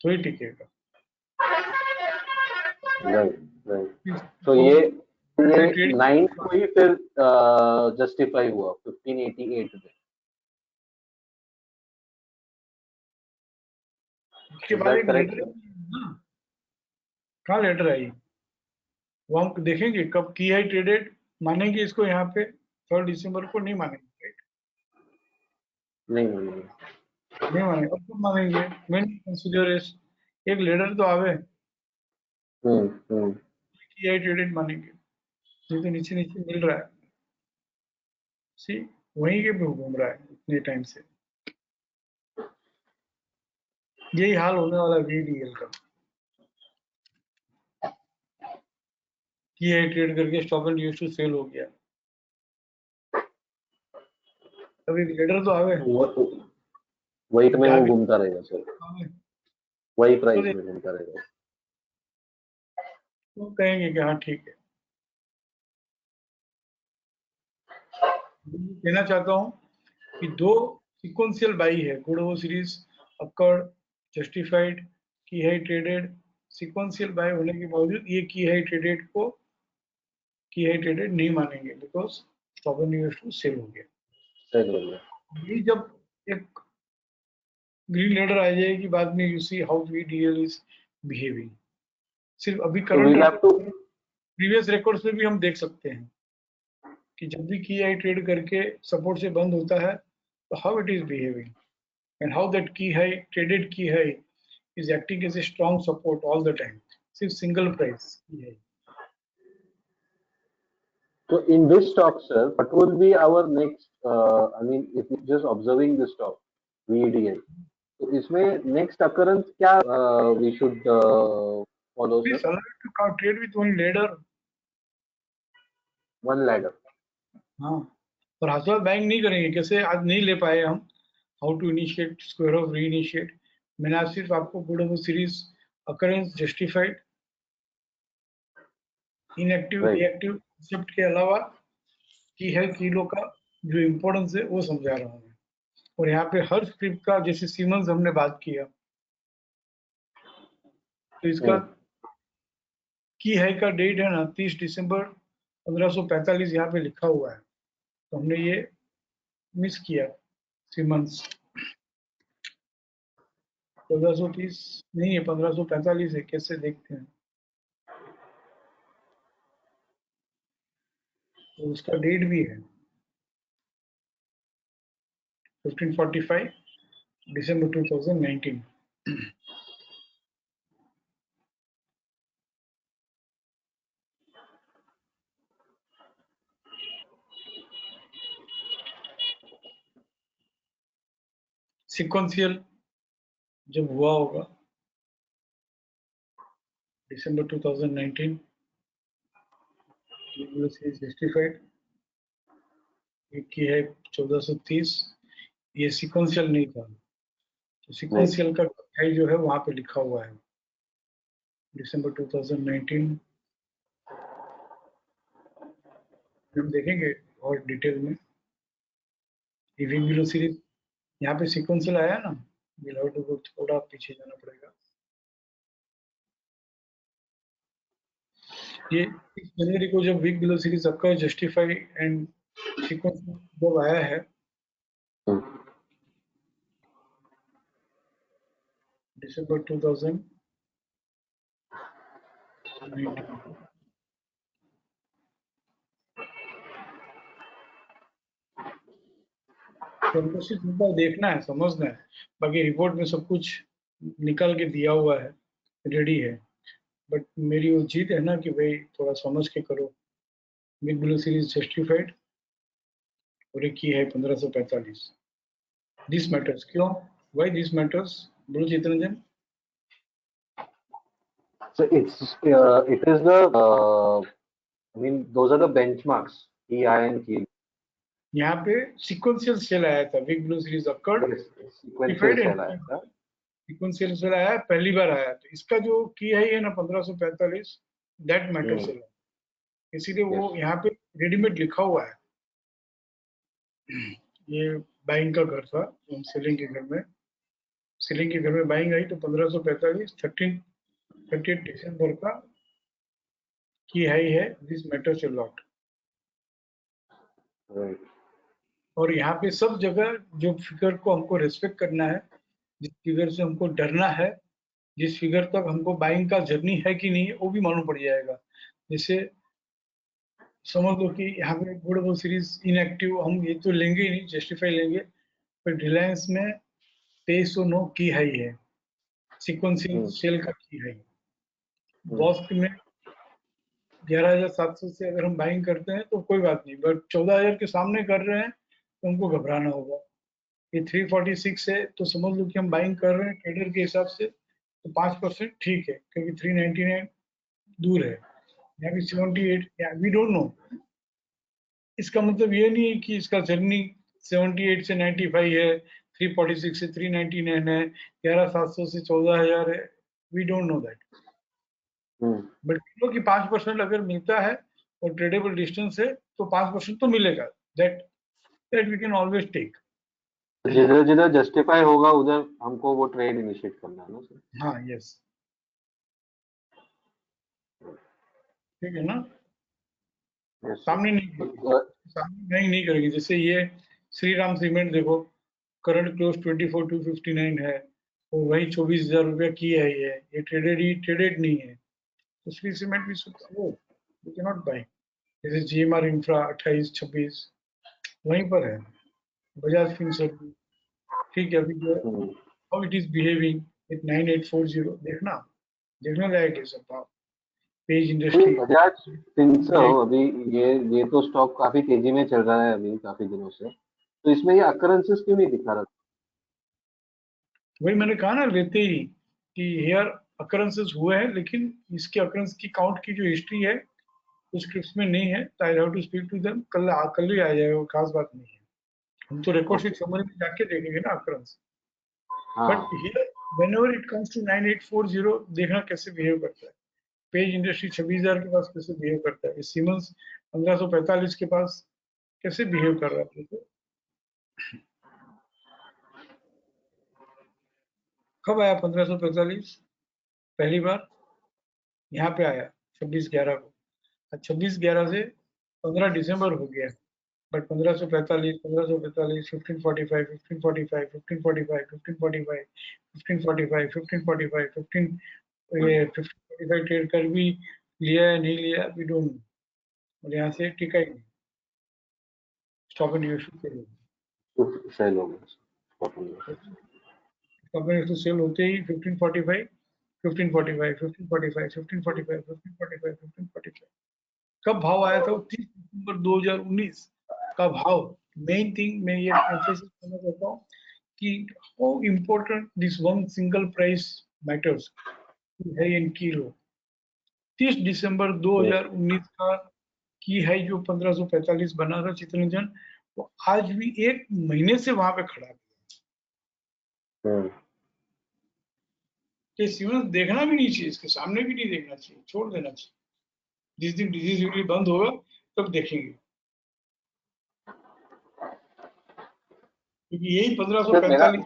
तो ही टिकेगा। राइट। तो ये 9 को ही फिर जस्टिफाई हुआ 1588 में। उसके बाद एक लेटर ना, कहाँ लेटर आई वो हम देखेंगे कब की हाई ट्रेडेड मानेंगे इसको। यहाँ पे 3 दिसंबर को नहीं मानेंगे, नहीं मानेंगे। अब कब मानेंगे, मेन कंसीडर एक लेटर तो आवे की हाई ट्रेडेड मानेंगे। ये तो नीचे नीचे मिल रहा है, सी वहीं के पे घूम रहा है इतने टाइम से। यही हाल होने वाला वीडीएल का, की हाई ट्रेड करके stop and use to sell हो गया। अब एक लेटर तो आवे, वाइट में वो घूमता रहेगा सर, वही प्राइस में घूमता रहेगा। तो कहेंगे कि हाँ ठीक है। कहना चाहता हूँ कि 2 सिक्वेंशियल बाई है, गुडोवो सीरीज अक्कड़ जस्टिफाइड की हाई ट्रेडेड। सिक्वेंशियल बाय होने के बावजूद ये की हाई ट्रेडेड को की हाई ट्रेडेड नहीं मानेंगे, because stop and use to sell हो गया। ये जब एक ग्रीन लेटर आ जाएगी बाद में, you see how VDL is behaving. सिर्फ अभी करंट प्रीवियस रिकॉर्ड्स में भी हम देख सकते हैं कि जब भी की हाई ट्रेड करके सपोर्ट से बंद होता है तो how it is behaving, and how that की हाई ट्रेडेड की high is acting as a strong support all the time. सिर्फ सिंगल प्राइस की है। So in this stock, sir, what will be our next? I mean, if you're just observing the stock, VDL. तो इसमें next occurrence क्या we should follow, sir? Please allow it to trade with one ladder. One ladder. हाँ, और हाथ बैंक नहीं करेंगे। कैसे आज नहीं ले पाए हम, how to initiate square off reinitiate. मैंने आज सिर्फ आपको good over series occurrence justified inactive reactive concept के अलावा की है किलो का जो इम्पोर्टेंस है वो समझा रहा हूँ। और यहाँ पे हर स्क्रिप्ट का, जैसे सीमंस हमने बात किया, तो इसका की है का डेट है ना 30 दिसंबर 1545 यहाँ पे लिखा हुआ है, तो हमने ये मिस किया। सीमंस 1430 नहीं है, 1545 है। कैसे देखते हैं, तो उसका डेट भी है 1545 दिसंबर 2019। सिक्वेंशियल जब हुआ होगा दिसंबर 2019, जस्टिफाइड की है 1430। ये सिक्वेंशियल नहीं था, तो सिक्वेंशियल का हाई जो है वहां पे लिखा हुआ है दिसंबर 2019। हम देखेंगे और डिटेल में। ईविंग बिलो सीरीज यहाँ पे सिक्वेंशियल आया ना, को थोड़ा पीछे जाना पड़ेगा। ये 6 जनवरी को जब वीक बिलो सीरीज आपका जस्टिफाई एंड सीक्वेंस जब आया है, December 2019. तो हमको सिर्फ उनका देखना है, समझना है, बाकी रिपोर्ट में सब कुछ निकाल के दिया हुआ है, रेडी है। बट मेरी वो जीत है ना कि भाई थोड़ा समझ के करो। बिग ब्लू सीरीज जस्टिफाइड और एक की है 1545। दिस मैटर्स क्यों? Why this matters? बोलो Chittaranjan. So it is the I mean those are the benchmarks EI and key. यहाँ पे सीक्वेंशियल सेल आया था, big blue series occurred Yes, sequential cell आया था. सीक्वेंशियल सेल आया, पहली बार आया। तो इसका जो की है ना 1545, दैट मैटर सेल है, इसीलिए वो Yes. यहाँ पे रेडीमेड लिखा हुआ है। ये बाइंग का घर था, हम सेलिंग के घर में बाइंग आई तो 1545 30 दिसंबर का की हाई है। This matters a lot. Right. और यहाँ पे सब जगह जो फिगर को हमको रेस्पेक्ट करना है, जिस फिगर से हमको डरना है, जिस फिगर तक हमको बाइंग का जर्नी है कि नहीं, वो भी मालूम पड़ जाएगा। जैसे समझ लो कि यहाँ पे गुड सीरीज इनएक्टिव, हम ये तो लेंगे ही नहीं, जस्टिफाई लेंगे। पर रिलायंस में 2309 की हाई है, सीक्वेंशियल सेल का की हाई। बॉस्क में 11,700 से अगर हम बाइंग करते हैं तो कोई बात नहीं, बट 14,000 के सामने कर रहे हैं तो हमको घबराना होगा। ये 346 है तो समझ लो कि हम बाइंग कर रहे हैं ट्रेडर के हिसाब से तो 5% ठीक है, क्योंकि 399 दूर है। यहाँ भी 78, वी डोंट नो। इसका मतलब ये नहीं है कि इसका जर्नी 78 से 95 है, 346 से 399 है, 11,700 से 14,000 है। We don't know that. But कि 5% अगर मिलता है और ट्रेडेबल डिस्टेंस है तो 5% तो मिलेगा। That we can always take. जिधर जिधर जस्टिफाई होगा उधर हमको वो ट्रेड इनिशिएट करना है ना सर? हाँ, यस, ठीक है ना। Yes, sir. सामने नहीं करेगी, सामने नहीं करेगी। जैसे ये श्री राम सीमेंट देखो, करंट क्लोज 24,259 है, और वही 24,000 रुपया की है। ये ट्रेडेड नहीं है। तो श्री सीमेंट भी वो वी कैन नॉट बाय। जैसे जीएमआर इंफ्रा 28-26 वहीं पर है। बजाज फिनसर्व ठीक है, अभी जो how it is behaving with 9840 देखना लायक है सब भाव। पेज इंडस्ट्री बजाज फिनसर्व अभी ये तो स्टॉक काफी तेजी में चल रहा है अभी काफी दिनों से, तो इसमें ये अकरेंसेस क्यों नहीं दिखा रहा? वही मैंने कहा ना लेते ही कि हेयर अकरेंसेस हुए हैं, लेकिन इसके अकरेंस की काउंट की जो हिस्ट्री है उस स्क्रिप्ट में नहीं है। तो I have to speak to them. कल ही आ जाएगा, खास बात नहीं है। हम तो रिकॉर्ड शीट समरी में जाके देखेंगे ना occurrence. But here whenever it comes to 9840 देखना कैसे बिहेव करता है। पेज इंडस्ट्री 26,000 के पास कैसे बिहेव करता है। सीमेंस 1545 के पास कैसे बिहेव कर रहा है। तो कब आया 1545? पहली बार यहाँ पे आया 26/11 को। 26/11 से 15 दिसंबर हो गया। बट 1545, 1545, 1545, 1545, 1545, 1545, 1545, 1545, 1545 ट्रेड कर भी लिया या नहीं लिया, वी डोंट नो। और यहाँ से टिका ही नहीं, स्टॉप एंड इश्यू के लिए सेल हो गया स्टॉप एंड इश्यू सेल होते ही 1545, 1545, 1545, 1545, 1545, 1545 कब भाव आया था? 30 दिसंबर 2019 का भाव। मेन थिंग मैं ये एम्फेसिस करना चाहता हूँ कि how important this one single price matters है इन किलो। 30 दिसंबर 2019 का की है जो 1545 बना था चित्रंजन, वो आज भी 1 महीने से वहां पे खड़ा है। ये सीमेंस देखना भी नहीं चाहिए, इसके सामने भी नहीं देखना चाहिए, छोड़ देना चाहिए। जिस दिन डिजीज वीकली बंद होगा तब देखेंगे, क्योंकि यही 1545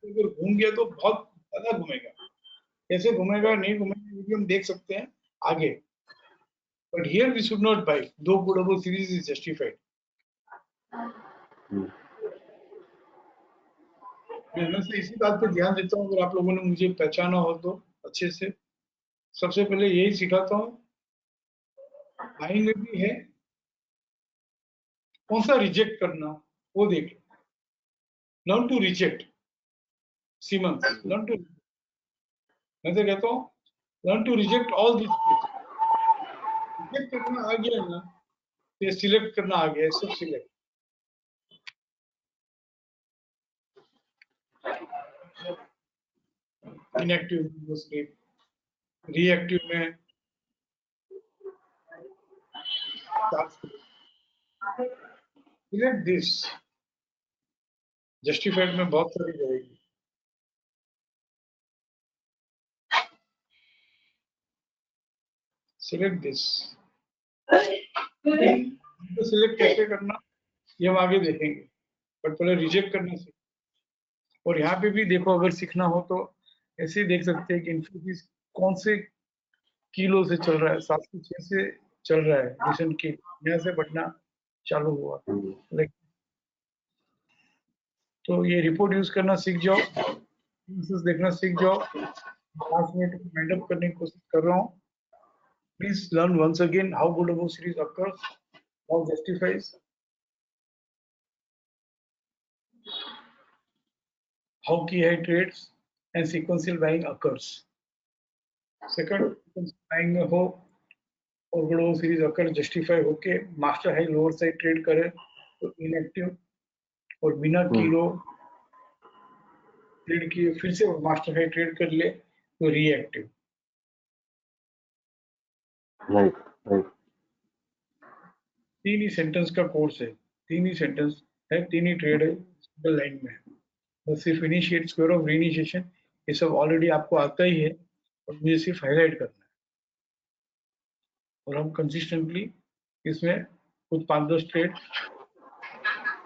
अगर घूम गया तो बहुत ज्यादा घूमेगा। कैसे घूमेगा नहीं घूमेगा ये भी हम देख सकते हैं आगे। But here we should not buy, दो गुडेबल सीरीज इज जस्टिफाइड। मैं से इसी बात पे ध्यान देता हूँ, अगर आप लोगों ने मुझे पहचाना हो तो अच्छे से। सबसे पहले यही सिखाता हूँ, बाइंग में भी है, कौन सा रिजेक्ट करना वो देख, लर्न टू रिजेक्ट। सीमंस, लर्न टू, मैं तो कहता हूँ learn to reject all this. Reject करना आ गया ना, ये सिलेक्ट करना आ गया, सब सिलेक्ट। इनएक्टिव में स्क्रिप्ट, रिएक्टिव में सिलेक्ट दिस। जस्टिफाइड में बहुत सारी रहेगी। Select this. तो सिलेक्ट कैसे करना ये हम आगे देखेंगे, बट पहले रिजेक्ट करना सीख। और यहाँ पे भी देखो, अगर सीखना हो तो ऐसे ही देख सकते हैं कि इन्फोसिस कौन से किलो से चल रहा है, 706 से चल रहा है रिसेंट की, यहाँ से बढ़ना चालू हुआ। लाइक, तो ये रिपोर्ट यूज करना सीख जाओ, देखना सीख जाओ। 5 मिनट माइंड अप करने की कोशिश कर रहा हूँ। Please learn once again how good about series occurs, how justifies, how key high trades and sequential buying occurs. Second, sequential buying में हो और ग्लोबल सीरीज अकर जस्टिफाई होके master high lower side trade करे तो इनएक्टिव, और बिना किलो ट्रेड किए फिर से मास्टर हाई ट्रेड कर ले तो रिएक्टिव। Right right. 3 ही सेंटेंस का कोर्स है, 3 ही सेंटेंस है, 3 ही ट्रेड है, सिंगल लाइन में। बस सिर्फ इनिशिएट, स्क्वायर ऑफ रीइनिशिएशन, ये सब ऑलरेडी आपको आता ही है, और मुझे सिर्फ हाईलाइट करना है। और हम कंसिस्टेंटली इसमें कुछ 5-10 ट्रेड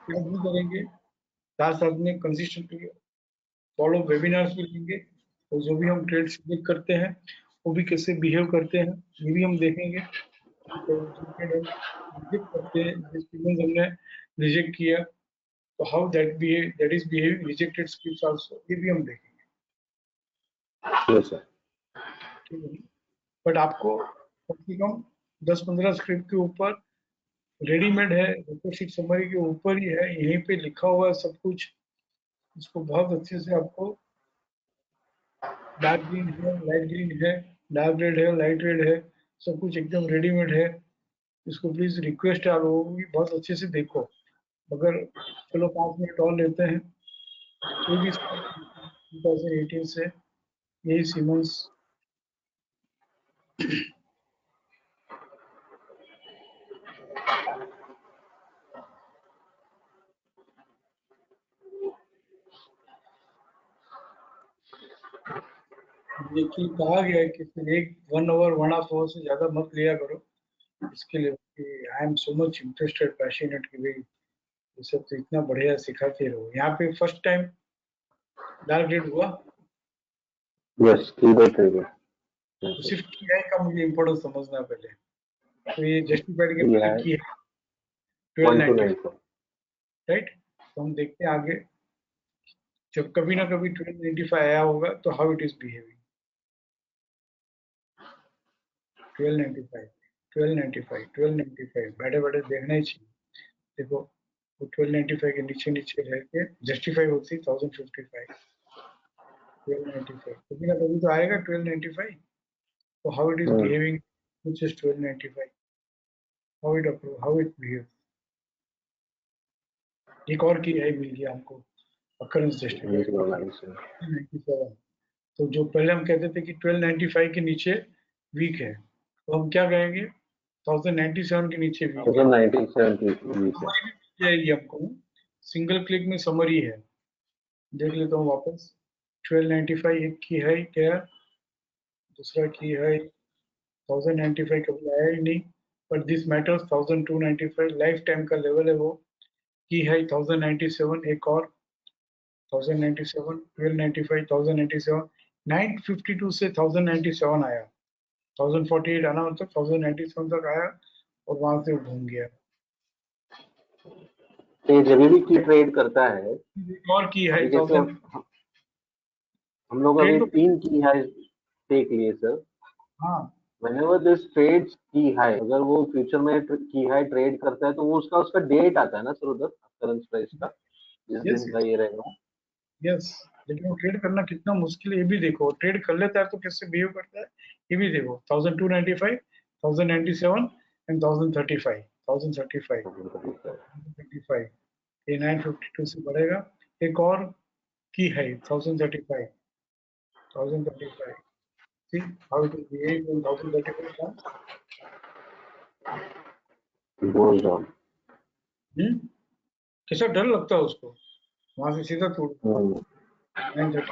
भी करेंगे, साथ साथ में कंसिस्टेंटली फॉलो वेबिनार्स भी लेंगे, और जो भी हम ट्रेड सिलेक्ट करते हैं वो भी कैसे बिहेव करते हैं ये भी हम देखेंगे। तो जो ट्रेड हम रिजेक्ट करते हैं, जिस ट्रेड हमने रिजेक्ट किया, तो how that is behaving rejected scripts also, ये भी हम देखेंगे। Yes sir. बट आपको कम से कम 10-15 स्क्रिप्ट के ऊपर रेडीमेड है, रिपोर्ट शीट समरी के ऊपर ही है, यहीं पे लिखा हुआ है सब कुछ। इसको बहुत अच्छे से आपको, डार्क ग्रीन है, लाइट ग्रीन है, डार्क रेड है, लाइट रेड है, सब कुछ एकदम रेडीमेड है। इसको प्लीज रिक्वेस्ट है आप लोगों की, बहुत अच्छे से देखो। अगर चलो 5 मिनट और लेते हैं, कोई भी 2018 से यही सीमंस देखिए, कहा गया है कि फिर 1 आवर 1.5 आवर से ज्यादा मत लिया करो इसके लिए। I am so much interested, passionate कि भाई ये सब तो इतना बढ़िया सिखाते रहो। यहाँ पे फर्स्ट टाइम डार्क रेड हुआ, यस, 3/3। तो सिर्फ की है का मुझे इम्पोर्टेंस समझना पहले। तो ये जस्टिफाइड के पहले की है 1294, राइट। तो हम देखते हैं आगे, जब कभी ना कभी 1295 आया होगा तो हाउ इट इज बिहेविंग। 1295, 1295, 1295 बैठे बैठे देखना ही चाहिए। देखो, वो 1295 के नीचे नीचे रह के जस्टिफाई होती 1055, 1295 कभी ना कभी तो आएगा 1295। तो how it is behaving which is 1295, how it behaves। एक और की है मिल गया हमको, occurrence justified 97। तो जो पहले हम कहते थे कि 1295 के नीचे वीक है, तो हम क्या कहेंगे, 1097 के नीचे वीक है। 1097 की समरी भी जाएगी हमको, सिंगल क्लिक में समरी है। देख लेता हूँ वापस, 1295 एक की है क्या, दूसरा की है 1095 कभी आया ही नहीं, but this matters 1295 life time का लेवल है वो। की है 1097 एक और 1097, 1295, 1097, 952 से 1097 आया, 1048 आना मतलब 1097 तक आया और वहां से घूम गया। ये जब भी की ट्रेड करता है, और की हाई अभी जैसे 1000 हम लोग अभी ट्रेड तो 3 की हाई टेक लिए सर। हाँ whenever this trades की हाई, अगर वो फ्यूचर में की हाई ट्रेड करता है तो वो उसका डेट आता है ना सर उधर करंट प्राइस का, जिस यस दिन का ये रहेगा। यस, लेकिन वो ट्रेड करना कितना मुश्किल है ये भी देखो, ट्रेड कर लेता है तो कैसे बिहेव करता है ये भी देखो। 1295, 1097 एंड 1035, 1035, 1035, ये 952 से बढ़ेगा। एक और की है 1035, 1035, see how it is behaving when 1035 comes। goes down। कैसा डर लगता है उसको, वहां से सीधा तोड़ 930।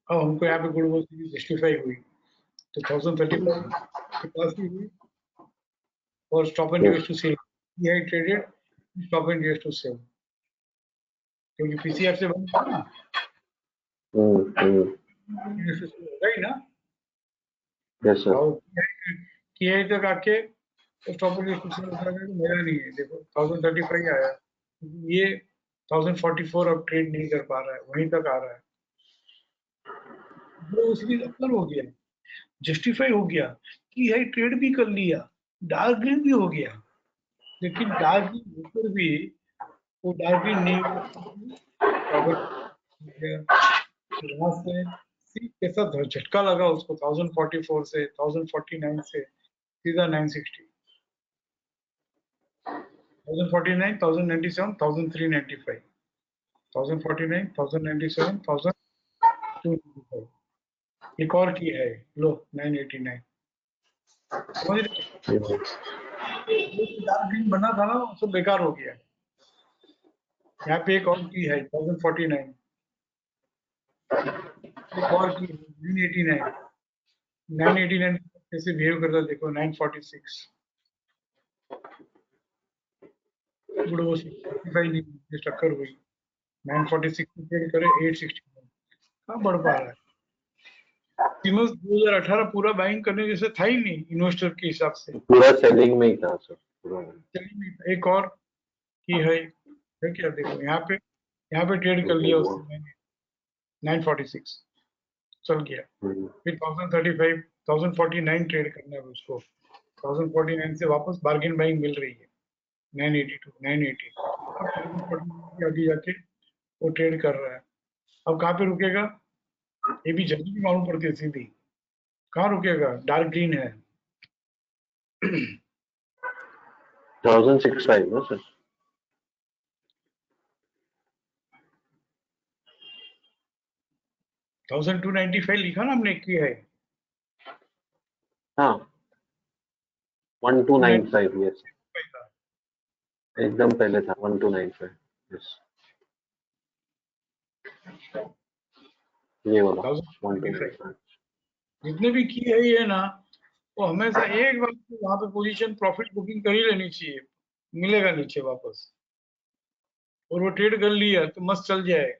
अब हमको यहाँ पे गुड वॉच जस्टिफाई हुई तो 1035 के पास ही हुई, और stop and use to sell, ये traded stop and use to sell, क्योंकि पीसीएफ से बंद था ना, होगा ही ना। Yes sir. और किए तक आके stop and use to sell होता है, मेरा नहीं है देखो 1035 आया, ये 1044 अब ट्रेड नहीं कर पा रहा है, वहीं तक आ रहा है, वो उसकी अक्ल हो गया, जस्टिफाई हो गया कि है ट्रेड भी कर लिया, डार्क ग्रीन भी हो गया, लेकिन डार्क ग्रीन ऊपर भी वो डार्क ग्रीन नहीं वहां से कैसा झटका लगा उसको 1044 से 1049 से सीधा 960, 1049, 1097, 1395, 1049, 1097, 1295, एक और की है लो 989, समझ रहे डार्क ग्रीन बना था ना वो सब बेकार हो गया। यहाँ पे एक और की है 1049, एक और की 989, 989 कैसे बिहेव करता देखो 946, गुड वो 65 नहीं टक्कर हुई, 946 ट्रेड करे 861, कहाँ बढ़ पा रहा है। सिमंस 2018 पूरा बाइंग करने जैसे था ही नहीं इन्वेस्टर के हिसाब से, पूरा सेलिंग में ही था सर पूरा। एक और की है क्या देखो यहाँ पे ट्रेड कर लिया उसने 946 चल गया, फिर 1035, 1049 ट्रेड करना है उसको, 1049 से वापस बार्गेन बाइंग मिल रही है 982, 980, अब 1049 आगे जाके वो ट्रेड कर रहा है। अब कहाँ पे रुकेगा ये भी जल्दी भी मालूम पड़ती है सीधी, कहाँ रुकेगा, डार्क ग्रीन है 1065 ना सर। थाउजेंड 295 लिखा ना हमने की है, हाँ 1295 यस, एकदम पहले था 1295 यस, ये वाला 1295। जितने भी की है ये ना, वो हमेशा एक बार वहां पे पोजीशन प्रॉफिट बुकिंग कर ही लेनी चाहिए, मिलेगा नीचे वापस, और वो ट्रेड कर लिया तो मस्त चल जाएगा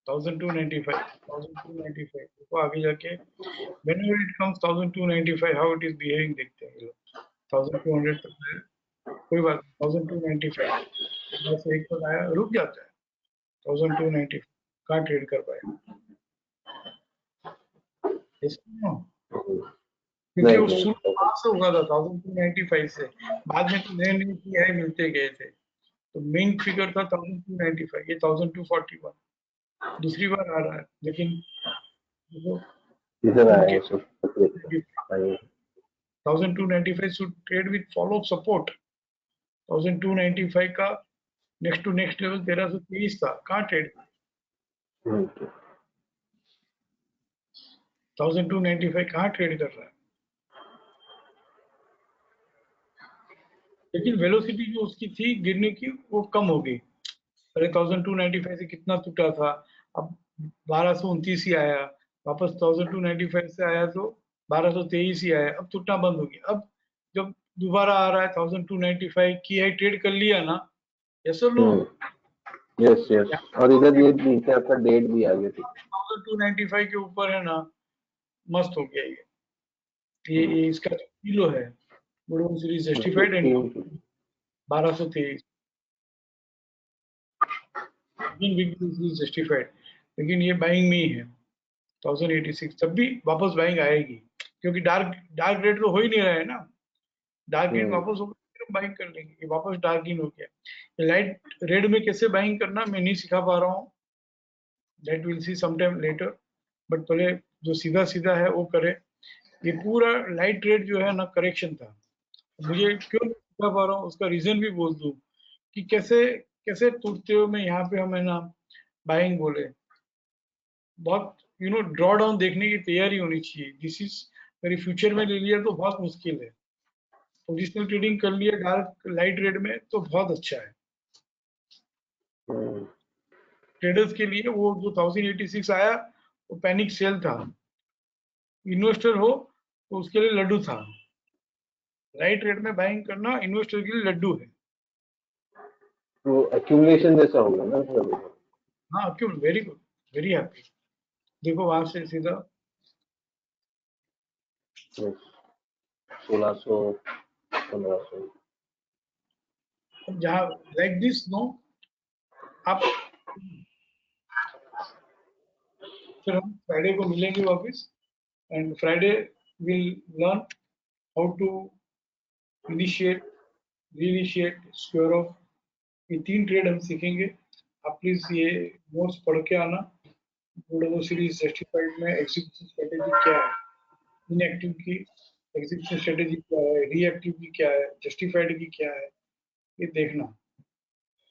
1295, 1295 देखो आगे जाके whenever it comes 1295 how it is behaving देखते हैं ये लोग, 1200 तक है कोई बात नहीं, 1295 बस एक तक आया रुक जाता है 1295, कहाँ ट्रेड कर पाए इसको, क्योंकि वो शुरू कहाँ से हुआ था 1295 से, बाद में तो नए नए पीआई मिलते गए थे, तो मेन फिगर था 1295, ये 1241 दूसरी बार आ रहा है, लेकिन देखो इधर आया sir 1295 should trade with follow up support, 1295 का नेक्स्ट टू नेक्स्ट लेवल 1323 था, कहाँ ट्रेड 1295 कहाँ ट्रेड कर रहा है, लेकिन वेलोसिटी जो उसकी थी गिरने की वो कम हो गई, पहले 1295 से कितना टूटा था, अब 1229 ही आया, वापस 1295 से आया तो 1223 ही आया, अब टूटना बंद हो गया, अब जब दोबारा आ रहा है 1295 की है ट्रेड कर लिया ना, यस और नो, यस यस, और इधर ये नीचे आपका डेट भी आ गया ठीक, 1295 के ऊपर है ना, मस्त हो गया ये इसका जो किलो है Vodafone series justified and 1223 series justified, लेकिन ये बाइंग में ही है 1086, तब भी वापस बाइंग आएगी क्योंकि डार्क रेड तो हो ही नहीं रहा है ना, डार्क ग्रीन वापस होगा फिर बाइंग कर लेंगे, ये वापस डार्क ग्रीन हो गया। लाइट रेड में कैसे बाइंग करना मैं नहीं सिखा पा रहा हूँ, that will see sometime later, but पहले जो सीधा सीधा है वो करे। ये पूरा लाइट रेड जो है ना करेक्शन था, मुझे क्यों नहीं सिखा पा रहा हूँ उसका रीजन भी बोल दूं कि कैसे कैसे टूटते हो मैं यहाँ पे हमें ना बाइंग बोले, बहुत ड्रॉ डाउन देखने की तैयारी होनी चाहिए। दिस इज मेरी फ्यूचर में ले लिया तो बहुत मुश्किल है, पोजिशनल ट्रेडिंग कर लिया डार्क लाइट रेड में तो बहुत अच्छा है ट्रेडर्स के लिए। वो जो 1086 आया वो पैनिक सेल था, इन्वेस्टर हो तो उसके लिए लड्डू था, लाइट रेड में बाइंग करना इन्वेस्टर के लिए लड्डू है। तो एक्यूमुलेशन जैसा होगा ना सर? हाँ क्यों, वेरी गुड, वेरी हैप्पी। देखो वहां से सीधा 1600 1500 जहाँ लाइक दिस नो आप, फिर हम फ्राइडे को मिलेंगे वापस and Friday will learn how to initiate reinitiate square off, ये 3 ट्रेड हम सीखेंगे। आप प्लीज ये नोट्स पढ़ के आना। वुडाफोन सीरीज जस्टिफाइड में एग्जीक्यूशन स्ट्रेटेजी क्या है, इनएक्टिव की एग्जीक्यूशन स्ट्रेटेजी क्या है, रीएक्टिव की क्या है, जस्टिफाइड की क्या है, ये देखना,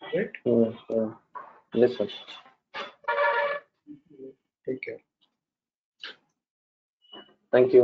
right? Yes sir, take care. Thank you.